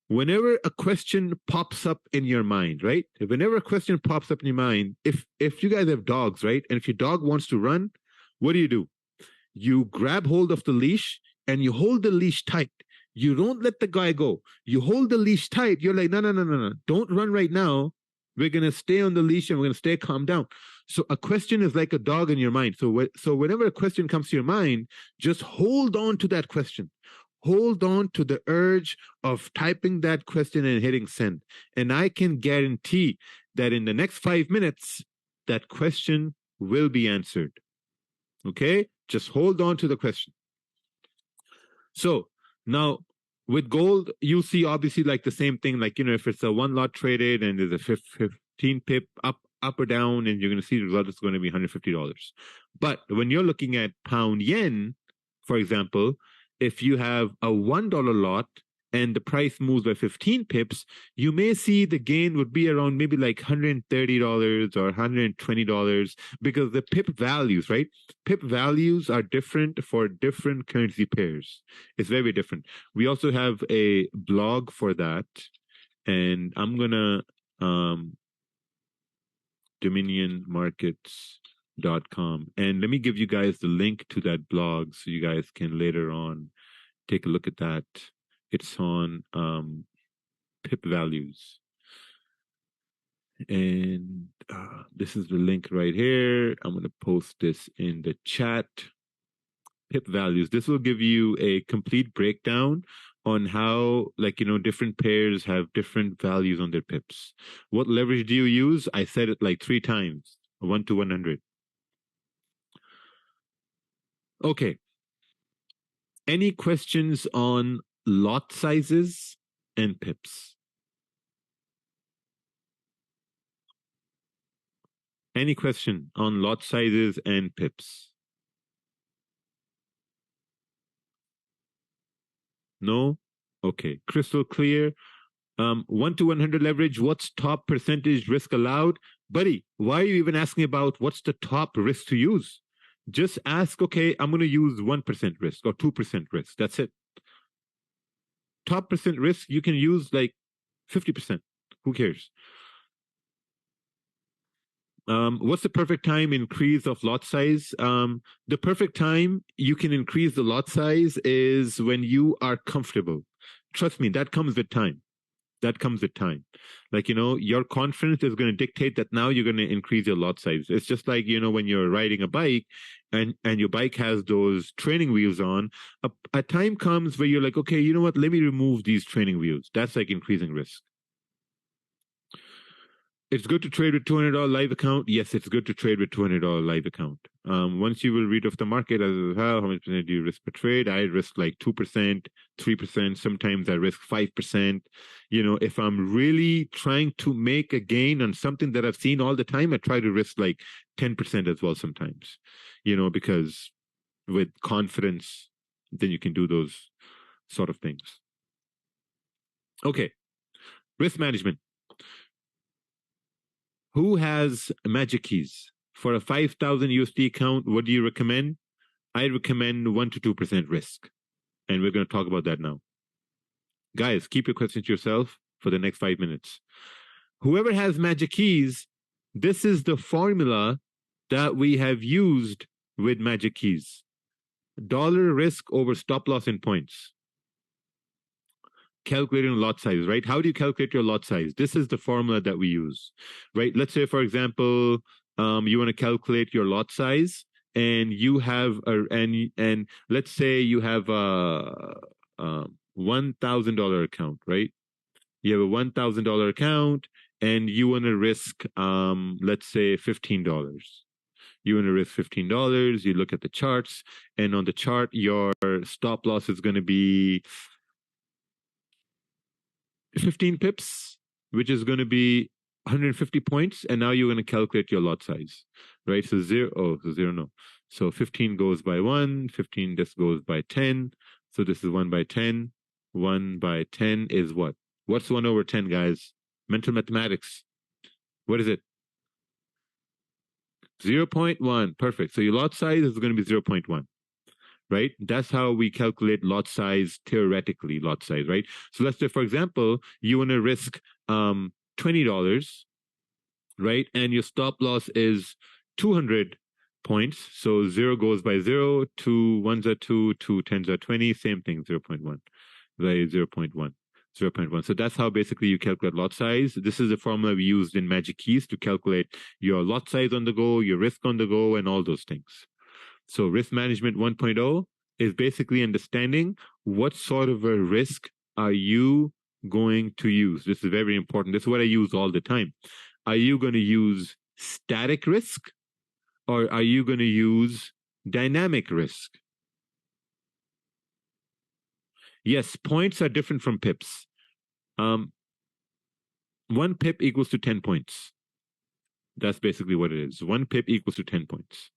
Whenever a question pops up in your mind, right? Whenever a question pops up in your mind, if you guys have dogs, right? And if your dog wants to run, what do? You grab hold of the leash and you hold the leash tight. You don't let the guy go. You hold the leash tight. You're like, no. Don't run right now. We're going to stay on the leash and we're going to stay calm down. So a question is like a dog in your mind. So whenever a question comes to your mind, just hold on to that question. Hold on to the urge of typing that question and hitting send. And I can guarantee that in the next 5 minutes, that question will be answered. Okay? Just hold on to the question. So now with gold, you see obviously like the same thing, if it's a one lot traded and there's a 15 pip up or down, and you're going to see the result is going to be $150. But when you're looking at pound yen, for example, if you have a $1 lot and the price moves by 15 pips, you may see the gain would be around maybe like $130 or $120, because the pip values, right? Pip values are different for different currency pairs. It's very different. We also have a blog for that, and I'm going to dominionmarkets.com. And let me give you guys the link to that blog so you guys can later on take a look at that. It's on pip values. And this is the link right here. I'm going to post this in the chat. Pip values. This will give you a complete breakdown on how, different pairs have different values on their pips. What leverage do you use? I said it like 3 times, 1 to 100. Okay. Any questions on lot sizes and pips? Any question on lot sizes and pips? No? Okay. Crystal clear. 1 to 100 leverage, what's top percentage risk allowed? Buddy, why are you even asking about what's the top risk to use? Just ask, okay, I'm going to use 1% risk or 2% risk. That's it. Top percent risk, you can use like 50%. Who cares? What's the perfect time increase of lot size? The perfect time you can increase the lot size is when you are comfortable. Trust me, that comes with time. That comes with time. Your confidence is going to dictate that now you're going to increase your lot size. It's just like, when you're riding a bike and your bike has those training wheels on, a time comes where you're like, okay, you know what? Let me remove these training wheels. That's like increasing risk. It's good to trade with $200 live account. Yes, it's good to trade with $200 live account. Once you will read off the market as how much percent do you risk per trade? I risk like 2%, 3%. Sometimes I risk 5%. If I'm really trying to make a gain on something that I've seen all the time, I try to risk like 10% as well sometimes, because with confidence, then you can do those sort of things. Okay. Risk management. Who has magic keys? For a 5,000 USD account, what do you recommend? I recommend 1 to 2% risk. And we're going to talk about that now. Guys, keep your questions to yourself for the next 5 minutes. Whoever has magic keys, this is the formula that we have used with magic keys. Dollar risk over stop loss in points. calculating lot size, right? How do you calculate your lot size? This is the formula that we use, right? Let's say, for example, you want to calculate your lot size, and you have and let's say you have a $1,000 account, right? You have a $1,000 account, and you want to risk, let's say, $15. You want to risk $15. You look at the charts, and on the chart, your stop loss is going to be 15 pips, which is going to be 150 points. And now you're going to calculate your lot size, right? So zero, no. So 15 goes by 1, 15, this goes by 10. So this is 1 by 10. 1 by 10 is what? What's 1 over 10, guys? Mental mathematics. What is it? 0.1. Perfect. So your lot size is going to be 0.1, right? That's how we calculate lot size, theoretically, lot size, right? So let's say, for example, you want to risk $20, right? And your stop loss is 200 points. So 0 goes by 0, 2 ones are 2, 2 tens are 20, same thing, 0.1, right? 0.1. 0.1. So that's how basically you calculate lot size. This is the formula we used in Magic Keys to calculate your lot size on the go, your risk on the go, and all those things. So risk management 1.0 is basically understanding what sort of a risk are you going to use. This is very important. This is what I use all the time. Are you going to use static risk, or are you going to use dynamic risk? Yes, points are different from pips. 1 pip equals to 10 points. That's basically what it is. 1 pip equals to 10 points.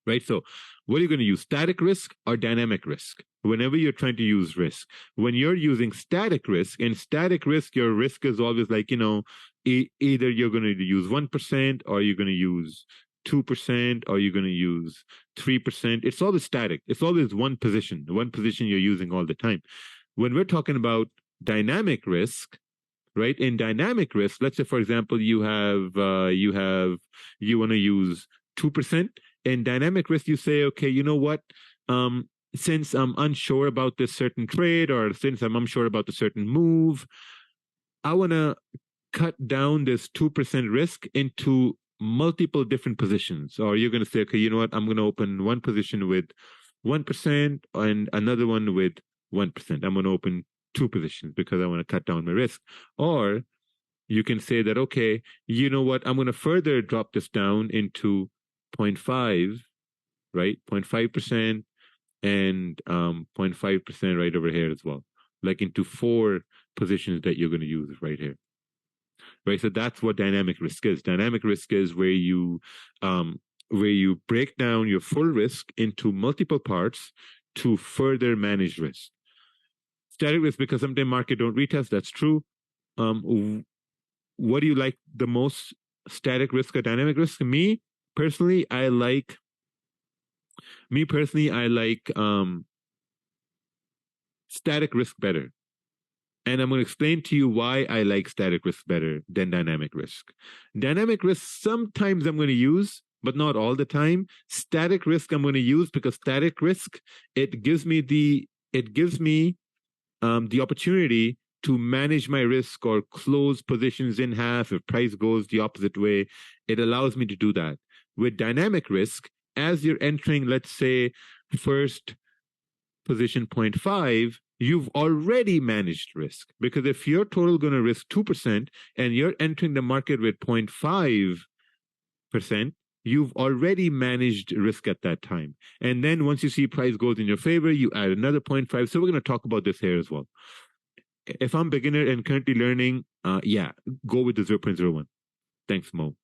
Right? So what are you going to use? Static risk or dynamic risk? Whenever you're trying to use risk. When you're using static risk, in static risk, your risk is always like, either you're going to use 1%, or you're going to use 2%, or you're going to use 3%. It's always static. It's always one position you're using all the time. When we're talking about dynamic risk, right? In dynamic risk, let's say, for example, you want to use 2%. In dynamic risk, you say, okay, you know what? Since I'm unsure about this certain trade, or since I'm unsure about a certain move, I want to cut down this 2% risk into multiple different positions. Or you're going to say, okay, you know what? I'm going to open one position with 1% and another one with 1%. I'm going to open 2 positions because I want to cut down my risk. Or you can say that, okay, you know what? I'm going to further drop this down into 0.5, right? 0.5% and 0.5% right over here as well. Like into 4 positions that you're going to use right here. Right? So that's what dynamic risk is. Dynamic risk is where you break down your full risk into multiple parts to further manage risk. Static risk, because sometimes market don't retest, that's true. What do you like the most, static risk or dynamic risk? Me personally, I like static risk better. And I'm going to explain to you why I like static risk better than dynamic risk. Dynamic risk, sometimes I'm going to use, but not all the time. Static risk I'm going to use because static risk, it gives me the opportunity to manage my risk or close positions in half if price goes the opposite way. It allows me to do that. With dynamic risk, as you're entering, let's say, first position 0.5, you've already managed risk. Because if you're total going to risk 2% and you're entering the market with 0.5%, you've already managed risk at that time. And then once you see price goes in your favor, you add another 0.5. So we're going to talk about this here as well. If I'm beginner and currently learning, go with the 0.01. Thanks, Mo.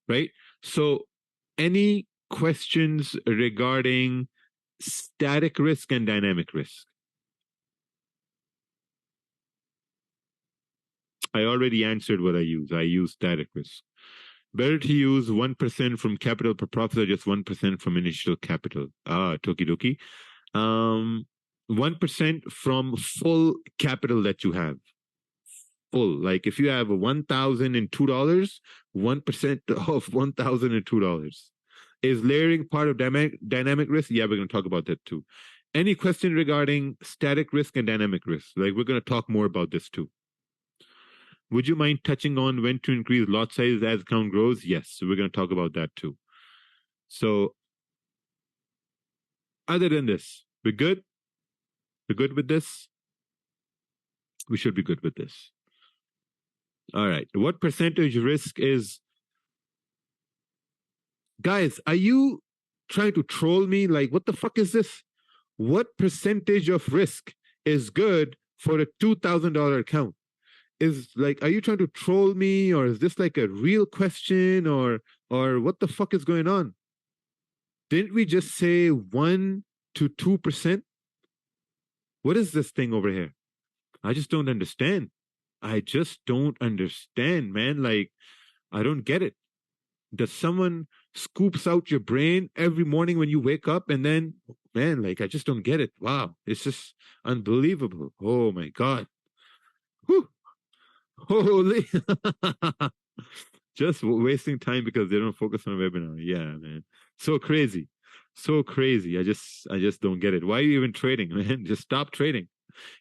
Right? So any questions regarding static risk and dynamic risk? I already answered what I use. I use static risk. Better to use 1% from capital per profit or just 1% from initial capital? Tokidoki. 1% from full capital that you have. Full. Like if you have $1,002, 1% of $1,002. Is layering part of dynamic risk? Yeah, we're going to talk about that too. Any question regarding static risk and dynamic risk? Like, we're going to talk more about this too. Would you mind touching on when to increase lot size as account grows? Yes, so we're going to talk about that too. So, other than this, we're good? We're good with this? We should be good with this. All right. What percentage risk is... Guys, are you trying to troll me? Like, what the fuck is this? What percentage of risk is good for a $2,000 account? Is like, are you trying to troll me, or is this like a real question, or what the fuck is going on? Didn't we just say 1 to 2%? What is this thing over here? I just don't understand. I just don't understand, man. Like, I don't get it. Does someone scoops out your brain every morning when you wake up, and then, man, like, I just don't get it. Wow, it's just unbelievable. Oh my God. Whew. Holy. Just wasting time because they don't focus on a webinar. Yeah, man. So crazy. So crazy. I just don't get it. Why are you even trading, man? Just stop trading.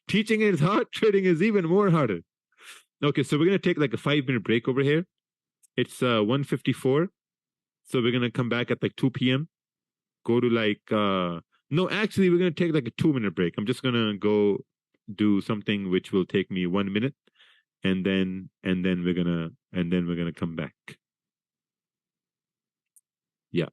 Teaching is hard, trading is even more harder. Okay, so we're gonna take like a 5 minute break over here. It's 1:54. So we're gonna come back at like 2 p.m. Go to like no, actually we're gonna take like a 2 minute break. I'm just gonna go do something which will take me 1 minute, and then we're gonna come back. Yeah.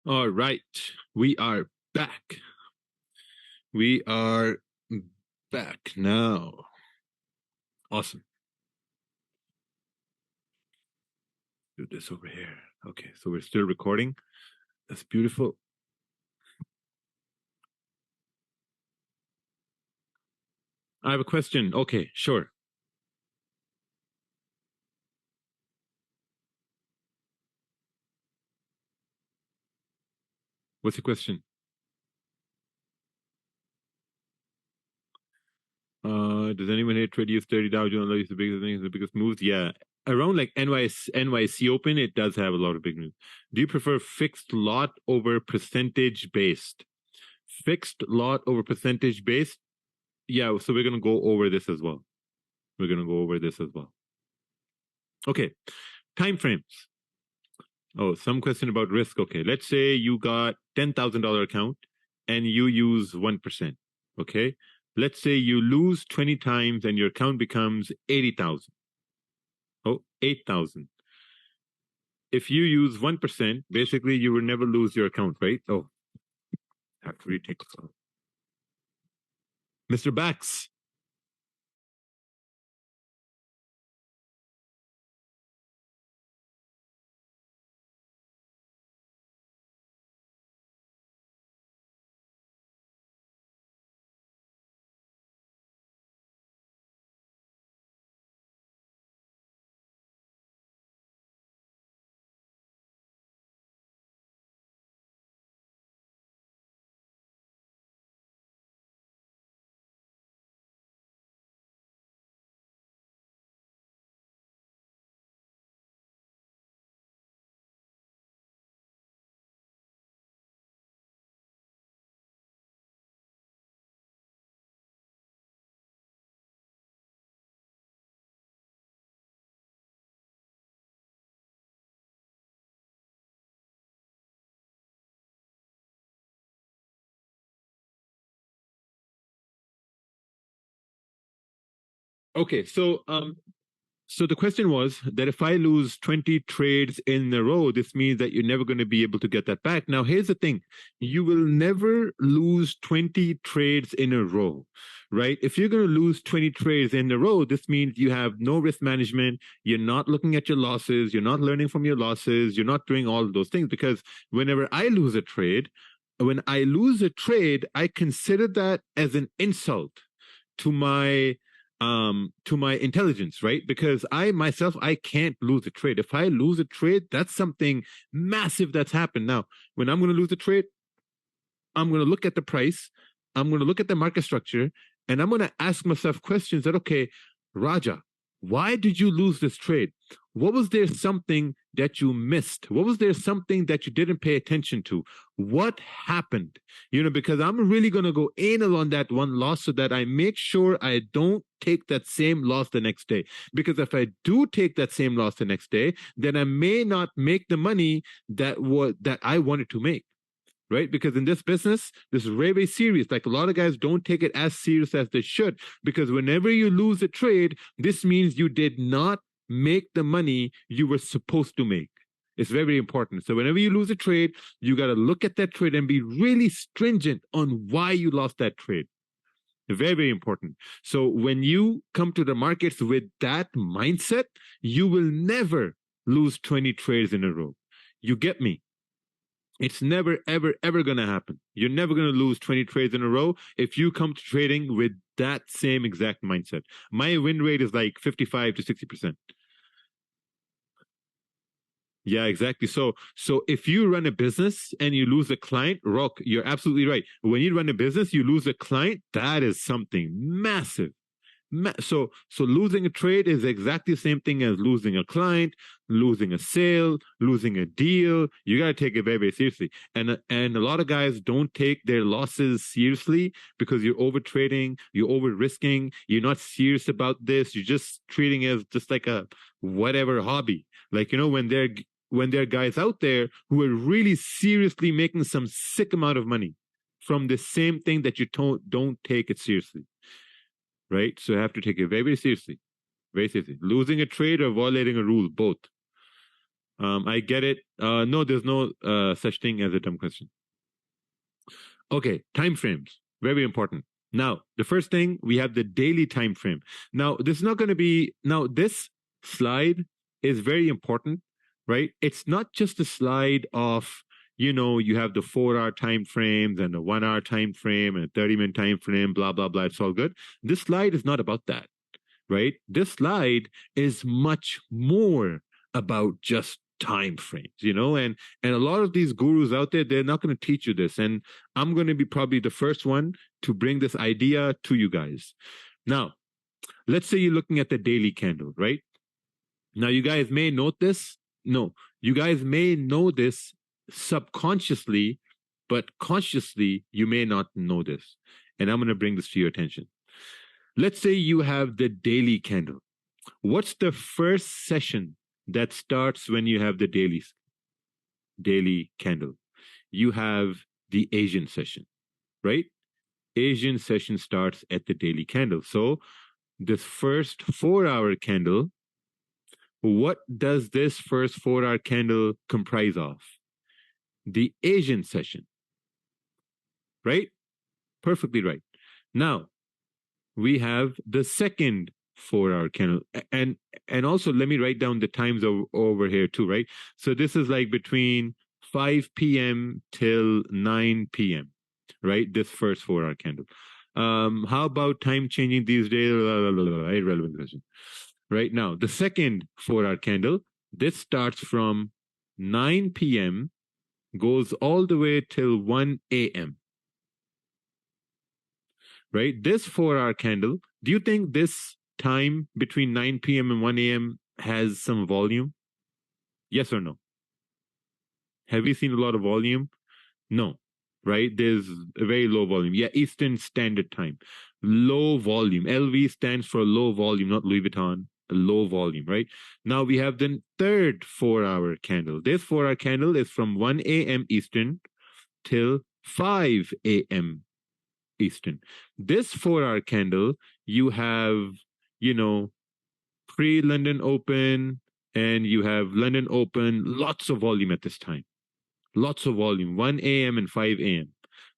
All right. We are back. We are back now. Awesome. Do this over here. Okay, so we're still recording. That's beautiful. I have a question. Okay, sure. What's the question? Does anyone here trade use 30 Dow Jones? Use the biggest things, the biggest moves? Yeah. Around like NYC Open, it does have a lot of big moves. Do you prefer fixed lot over percentage based? Fixed lot over percentage based? Yeah, so we're going to go over this as well. We're going to go over this as well. Okay, time frames. Oh, some question about risk. Okay, let's say you got $10,000 account and you use 1%. Okay, let's say you lose 20 times and your account becomes 80,000. Oh, 8,000. If you use 1%, basically you will never lose your account, right? Oh, I have to retake this one. Mr. Bax. Okay, so the question was that if I lose 20 trades in a row, this means that you're never going to be able to get that back. Now, here's the thing. You will never lose 20 trades in a row, right? If you're going to lose 20 trades in a row, this means you have no risk management. You're not looking at your losses. You're not learning from your losses. You're not doing all of those things, because whenever I lose a trade, I consider that as an insult to my intelligence, right? Because I can't lose a trade. If I lose a trade, that's something massive that's happened. Now, when I'm going to lose a trade, I'm going to look at the price, I'm going to look at the market structure, and I'm going to ask myself questions that, okay, Raja, why did you lose this trade? What was there something that you missed? What was there something that you didn't pay attention to? What happened? Because I'm really going to go anal on that one loss so that I make sure I don't take that same loss the next day. Because if I do take that same loss the next day, then I may not make the money that I wanted to make. Right? Because in this business, this is very, very serious. Like, a lot of guys don't take it as serious as they should, because whenever you lose a trade, this means you did not make the money you were supposed to make. It's very, very important. So whenever you lose a trade, you got to look at that trade and be really stringent on why you lost that trade. Very, very important. So when you come to the markets with that mindset, you will never lose 20 trades in a row. You get me? It's never, ever, ever going to happen. You're never going to lose 20 trades in a row if you come to trading with that same exact mindset. My win rate is like 55 to 60%. Yeah, exactly. So if you run a business and you lose a client, Rock, you're absolutely right. When you run a business, you lose a client, that is something massive. So losing a trade is exactly the same thing as losing a client, losing a sale, losing a deal. You got to take it very, very seriously. And a lot of guys don't take their losses seriously because you're over trading, you're over risking, you're not serious about this. You're just treating it as just like a whatever hobby. Like, when there are guys out there who are really seriously making some sick amount of money from the same thing that you don't take it seriously. Right? So I have to take it very, very seriously. Very seriously. Losing a trade or violating a rule, both. I get it. No, there's no such thing as a dumb question. Okay, time frames. Very important. Now, the first thing, we have the daily time frame. Now, this slide is very important, right? It's not just a slide of, you have the 4-hour time frames and the 1-hour time frame and a 30-minute time frame, blah, blah, blah. It's all good. This slide is not about that, right? This slide is much more about just time frames, and a lot of these gurus out there, they're not going to teach you this. And I'm going to be probably the first one to bring this idea to you guys. Now, Let's say you're looking at the daily candle, right? Now, you guys may note this. No, you guys may know this subconsciously, but consciously, you may not know this. And I'm going to bring this to your attention. Let's say you have the daily candle. What's the first session that starts when you have the daily candle? You have the Asian session, right? Asian session starts at the daily candle. So this first 4-hour candle, what does this first 4-hour candle comprise of? The Asian session, right? Perfectly right. Now, we have the second 4-hour candle. And also, let me write down the times over here too, right? So this is like between 5 p.m. till 9 p.m., right? This first 4-hour candle. How about time changing these days? Irrelevant question. Right now, the second 4-hour candle, this starts from 9 p.m., goes all the way till 1 a.m. Right? This 4-hour candle, do you think this time between 9 p.m. and 1 a.m. has some volume? Yes or no? Have you seen a lot of volume? No, right? There's a very low volume. Yeah, Eastern Standard Time. Low volume. LV stands for low volume, not Louis Vuitton. Low volume, right? Now we have the third 4-hour candle. This 4-hour candle is from 1 a.m. Eastern till 5 a.m. Eastern. This 4-hour candle, you have, pre-London Open and you have London Open, lots of volume at this time. Lots of volume, 1 a.m. and 5 a.m.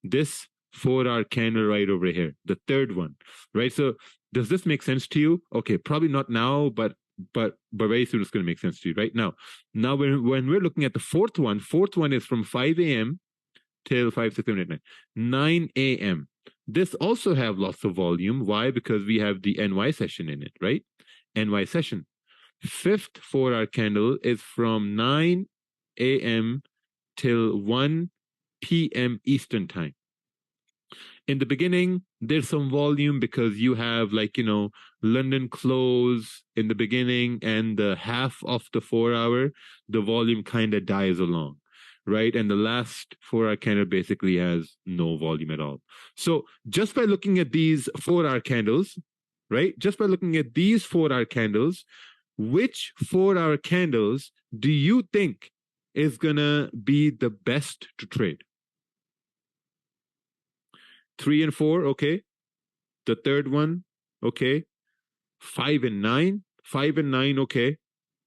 This 4-hour candle right over here, the third one, right? So does this make sense to you? Okay, probably not now, but very soon it's going to make sense to you, right? Now when we're looking at the fourth one is from 5 a.m. till 5, 6, 7, 8, 9 a.m. This also have lots of volume. Why? Because we have the NY session in it, right? NY session. Fifth 4-hour candle is from 9 a.m. till 1 p.m. Eastern time. In the beginning, there's some volume because you have London close in the beginning, and the half of the 4-hour, the volume kind of dies along, right? And the last 4-hour candle basically has no volume at all. So just by looking at these 4-hour candles, right? Just by looking at these 4-hour candles, which 4-hour candles do you think is gonna be the best to trade? 3 and 4, okay. The third one, okay. 5 and 9, okay.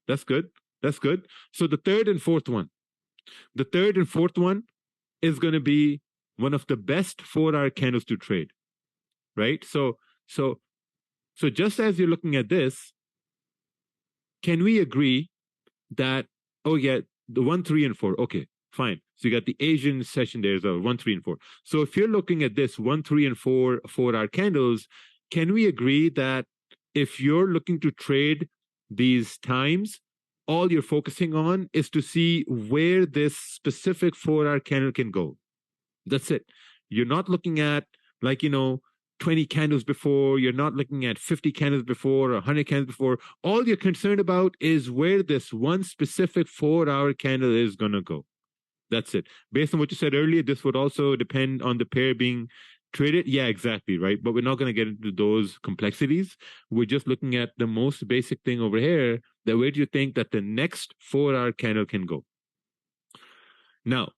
That's good. So the third and fourth one is going to be one of the best 4-hour candles to trade, right? So just as you're looking at this, can we agree that, oh yeah, the 1, 3, and 4, okay, fine. So you got the Asian session there as well, 1, 3, and 4. So if you're looking at this 1, 3, and 4 4-hour candles, can we agree that if you're looking to trade these times, all you're focusing on is to see where this specific 4-hour candle can go? That's it. You're not looking at 20 candles before, you're not looking at 50 candles before or 100 candles before. All you're concerned about is where this one specific 4-hour candle is going to go. That's it. Based on what you said earlier, this would also depend on the pair being traded. Yeah, exactly, right? But we're not going to get into those complexities. We're just looking at the most basic thing over here, that where do you think that the next 4-hour candle can go? Now,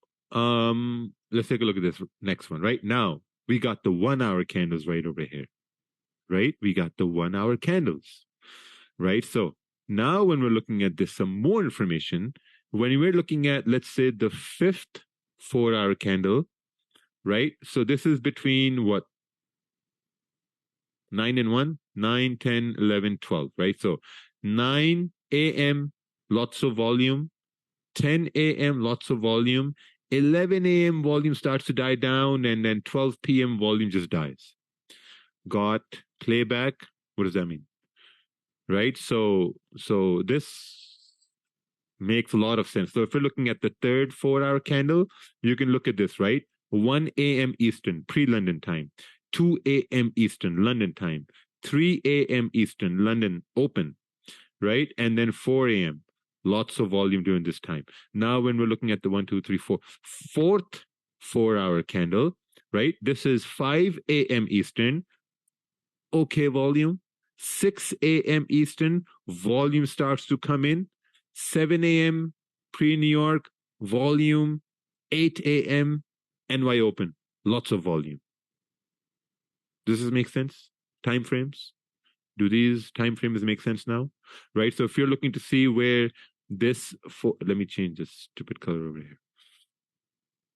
let's take a look at this next one. Right now, we got the 1-hour candles right over here, right? We got the 1-hour candles, right? So now when we're looking at this, some more information, when we're looking at, let's say, the fifth 4-hour candle, right? So this is between what? 9 and 1, 9, 10, 11, 12, right? So 9 a.m., lots of volume. 10 a.m., lots of volume. 11 a.m. volume starts to die down, and then 12 p.m. volume just dies. Got playback. What does that mean? Right? So this makes a lot of sense. So if you're looking at the third 4-hour candle, you can look at this, right? 1 a.m. Eastern, pre-London time. 2 a.m. Eastern, London time. 3 a.m. Eastern, London open, right? And then 4 a.m. Lots of volume during this time. Now, when we're looking at the 1, 2, 3, 4, fourth 4-hour candle, right? This is 5 a.m. Eastern, okay volume. 6 a.m. Eastern, volume starts to come in. 7 a.m. pre-New York, volume. 8 a.m. NY open, lots of volume. Does this make sense? Time frames? Do these time frames make sense now? Right? So if you're looking to see where this, let me change this stupid color over here.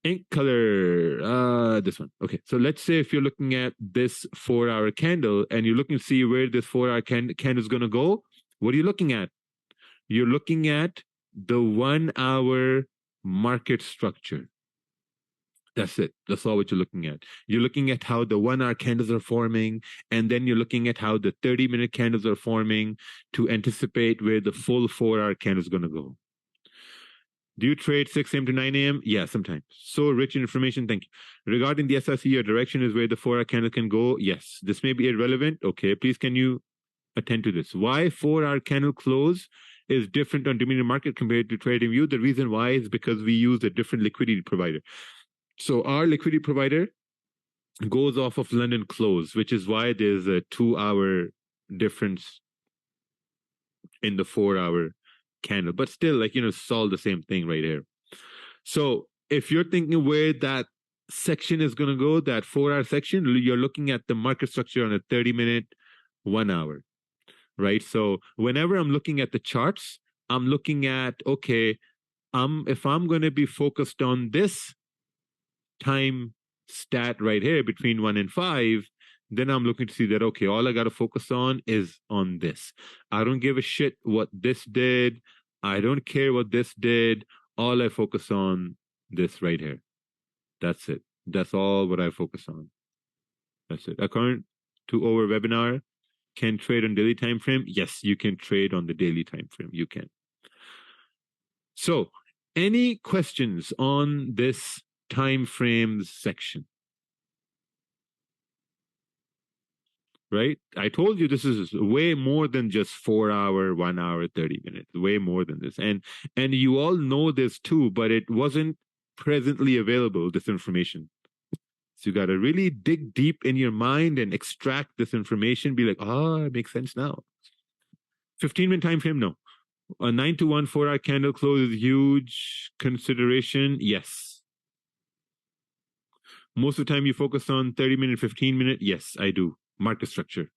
Ink color, this one. Okay, so let's say if you're looking at this 4-hour candle and you're looking to see where this 4-hour candle is going to go, what are you looking at? You're looking at the 1-hour market structure. That's it. That's all what you're looking at. You're looking at how the 1-hour candles are forming, and then you're looking at how the 30-minute candles are forming to anticipate where the full 4-hour candle is going to go. Do you trade 6 a.m. to 9 a.m.? Yeah, sometimes. So rich in information. Thank you. Regarding the SRC, your direction is where the 4-hour candle can go. Yes. This may be irrelevant. Okay, please can you attend to this? Why 4-hour candle close is different on Dominion Market compared to TradingView? The reason why is because we use a different liquidity provider. So our liquidity provider goes off of London close, which is why there's a 2-hour difference in the 4-hour candle. But still, like, it's all the same thing right here. So if you're thinking where that section is going to go, that 4-hour section, you're looking at the market structure on a 30-minute, 1 hour, right? So whenever I'm looking at the charts, I'm looking at, okay, if I'm going to be focused on this time stat right here between 1 and 5, then I'm looking to see that, okay, all I got to focus on is on this. I don't give a shit what this did. I don't care what this did. All I focus on this right here. That's it. That's all what I focus on. That's it. According to our webinar, can trade on daily time frame? Yes, you can trade on the daily time frame. You can. So, any questions on this time frames section? Right? I told you this is way more than just 4 hour, 1 hour, 30 minutes, way more than this. And you all know this too, but it wasn't presently available, this information. So you got to really dig deep in your mind and extract this information, be like, it makes sense now. 15-minute time frame, no. A 9 to 1 4-hour candle close is huge consideration. Yes. Most of the time you focus on 30-minute, 15-minute. Yes, I do. Market structure,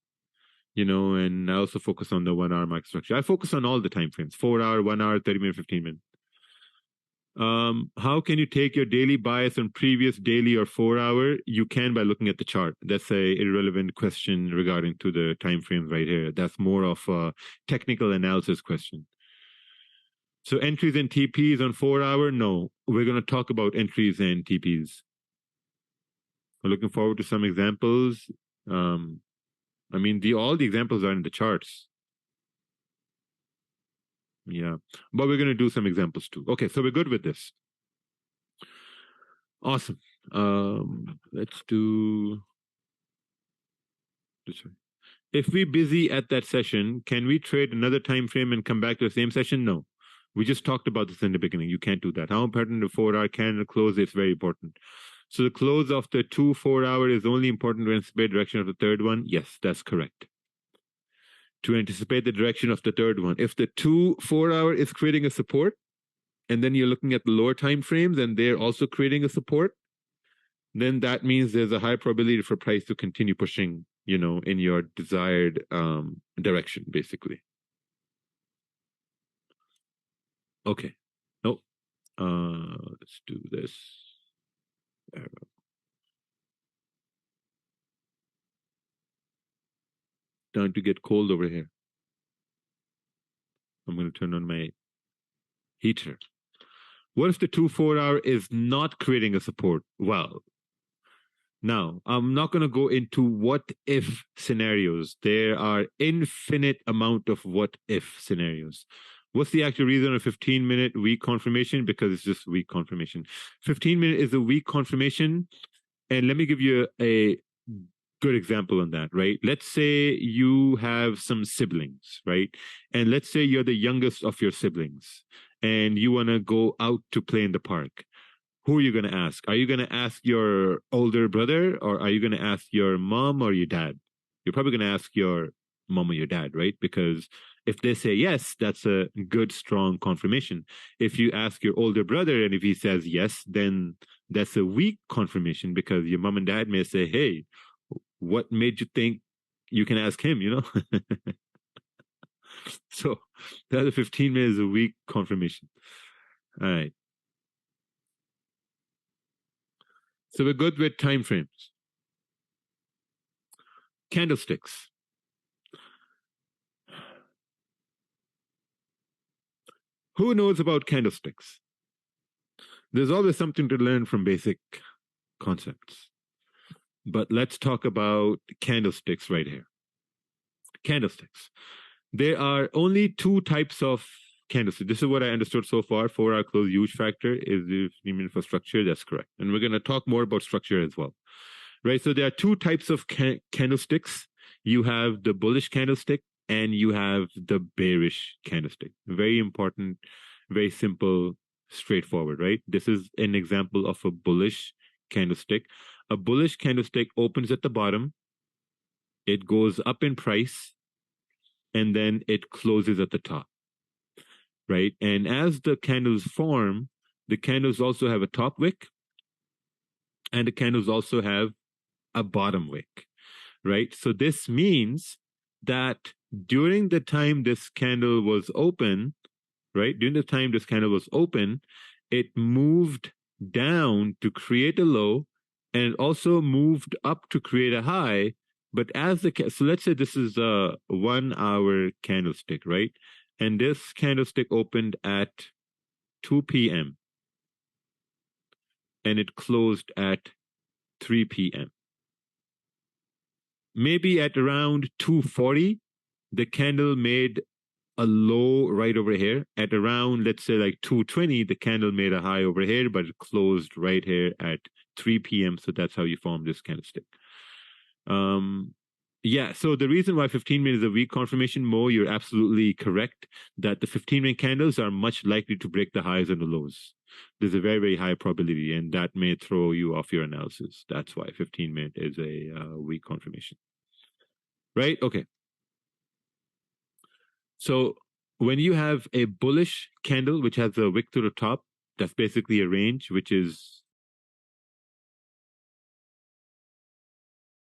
and I also focus on the 1-hour market structure. I focus on all the time frames: 4-hour, 1 hour, 30-minute, 15-minute. How can you take your daily bias on previous daily or 4-hour? You can by looking at the chart. That's a irrelevant question regarding to the time frames right here. That's more of a technical analysis question. So entries and TPs on 4-hour? No, we're going to talk about entries and TPs. I'm looking forward to some examples. I mean, all the examples are in the charts. Yeah, but we're going to do some examples too. Okay, so we're good with this. Awesome. Let's do this one. If we're busy at that session, can we trade another time frame and come back to the same session? No. We just talked about this in the beginning. You can't do that. How important the 4-hour candle close is very important. So the close of the 2 4-hour is only important to anticipate direction of the third one? Yes, that's correct. To anticipate the direction of the third one. If the 2 4-hour is creating a support, and then you're looking at the lower time frames and they're also creating a support, then that means there's a high probability for price to continue pushing, in your desired direction, basically. Okay. Nope. Let's do this. Starting to get cold over here. I'm going to turn on my heater. What if the 2 4-hour is not creating a support? Well, now I'm not going to go into what if scenarios. There are infinite amount of what if scenarios. What's the actual reason of 15-minute weak confirmation? Because it's just weak confirmation. 15-minute is a weak confirmation. And let me give you a good example on that, right? Let's say you have some siblings, right? And let's say you're the youngest of your siblings and you want to go out to play in the park. Who are you going to ask? Are you going to ask your older brother, or are you going to ask your mom or your dad? You're probably going to ask your mom or your dad, right? Because if they say yes, that's a good, strong confirmation. If you ask your older brother and if he says yes, then that's a weak confirmation, because your mom and dad may say, hey, what made you think you can ask him, you know? So the other 15 minutes is a weak confirmation. All right. So we're good with time frames. Candlesticks. Who knows about candlesticks? There's always something to learn from basic concepts. But let's talk about candlesticks right here. Candlesticks. There are only two types of candlesticks. This is what I understood so far. 4-hour close huge factor is if you mean for structure, that's correct. And we're going to talk more about structure as well. Right? So there are two types of candlesticks. You have the bullish candlestick and you have the bearish candlestick. Very important, very simple, straightforward, right? This is an example of a bullish candlestick. A bullish candlestick opens at the bottom, it goes up in price, and then it closes at the top, right? And as the candles form, the candles also have a top wick, and the candles also have a bottom wick, right? So this means that during the time this candle was open, right? During the time this candle was open, it moved down to create a low, and it also moved up to create a high. But as the, so let's say this is a 1 hour candlestick, right? And this candlestick opened at 2 p.m. and it closed at 3 p.m. Maybe at around 2:40, the candle made a low right over here. At around, let's say like 2:20, the candle made a high over here, but it closed right here at 3 p.m. So that's how you form this candlestick. Yeah, so the reason why 15 minutes is a weak confirmation, Mo, you're absolutely correct that the 15-minute candles are much likely to break the highs and the lows. There's a very, very high probability, and that may throw you off your analysis. That's why 15-minute is a weak confirmation. Right? Okay. So when you have a bullish candle, which has a wick to the top, that's basically a range, which is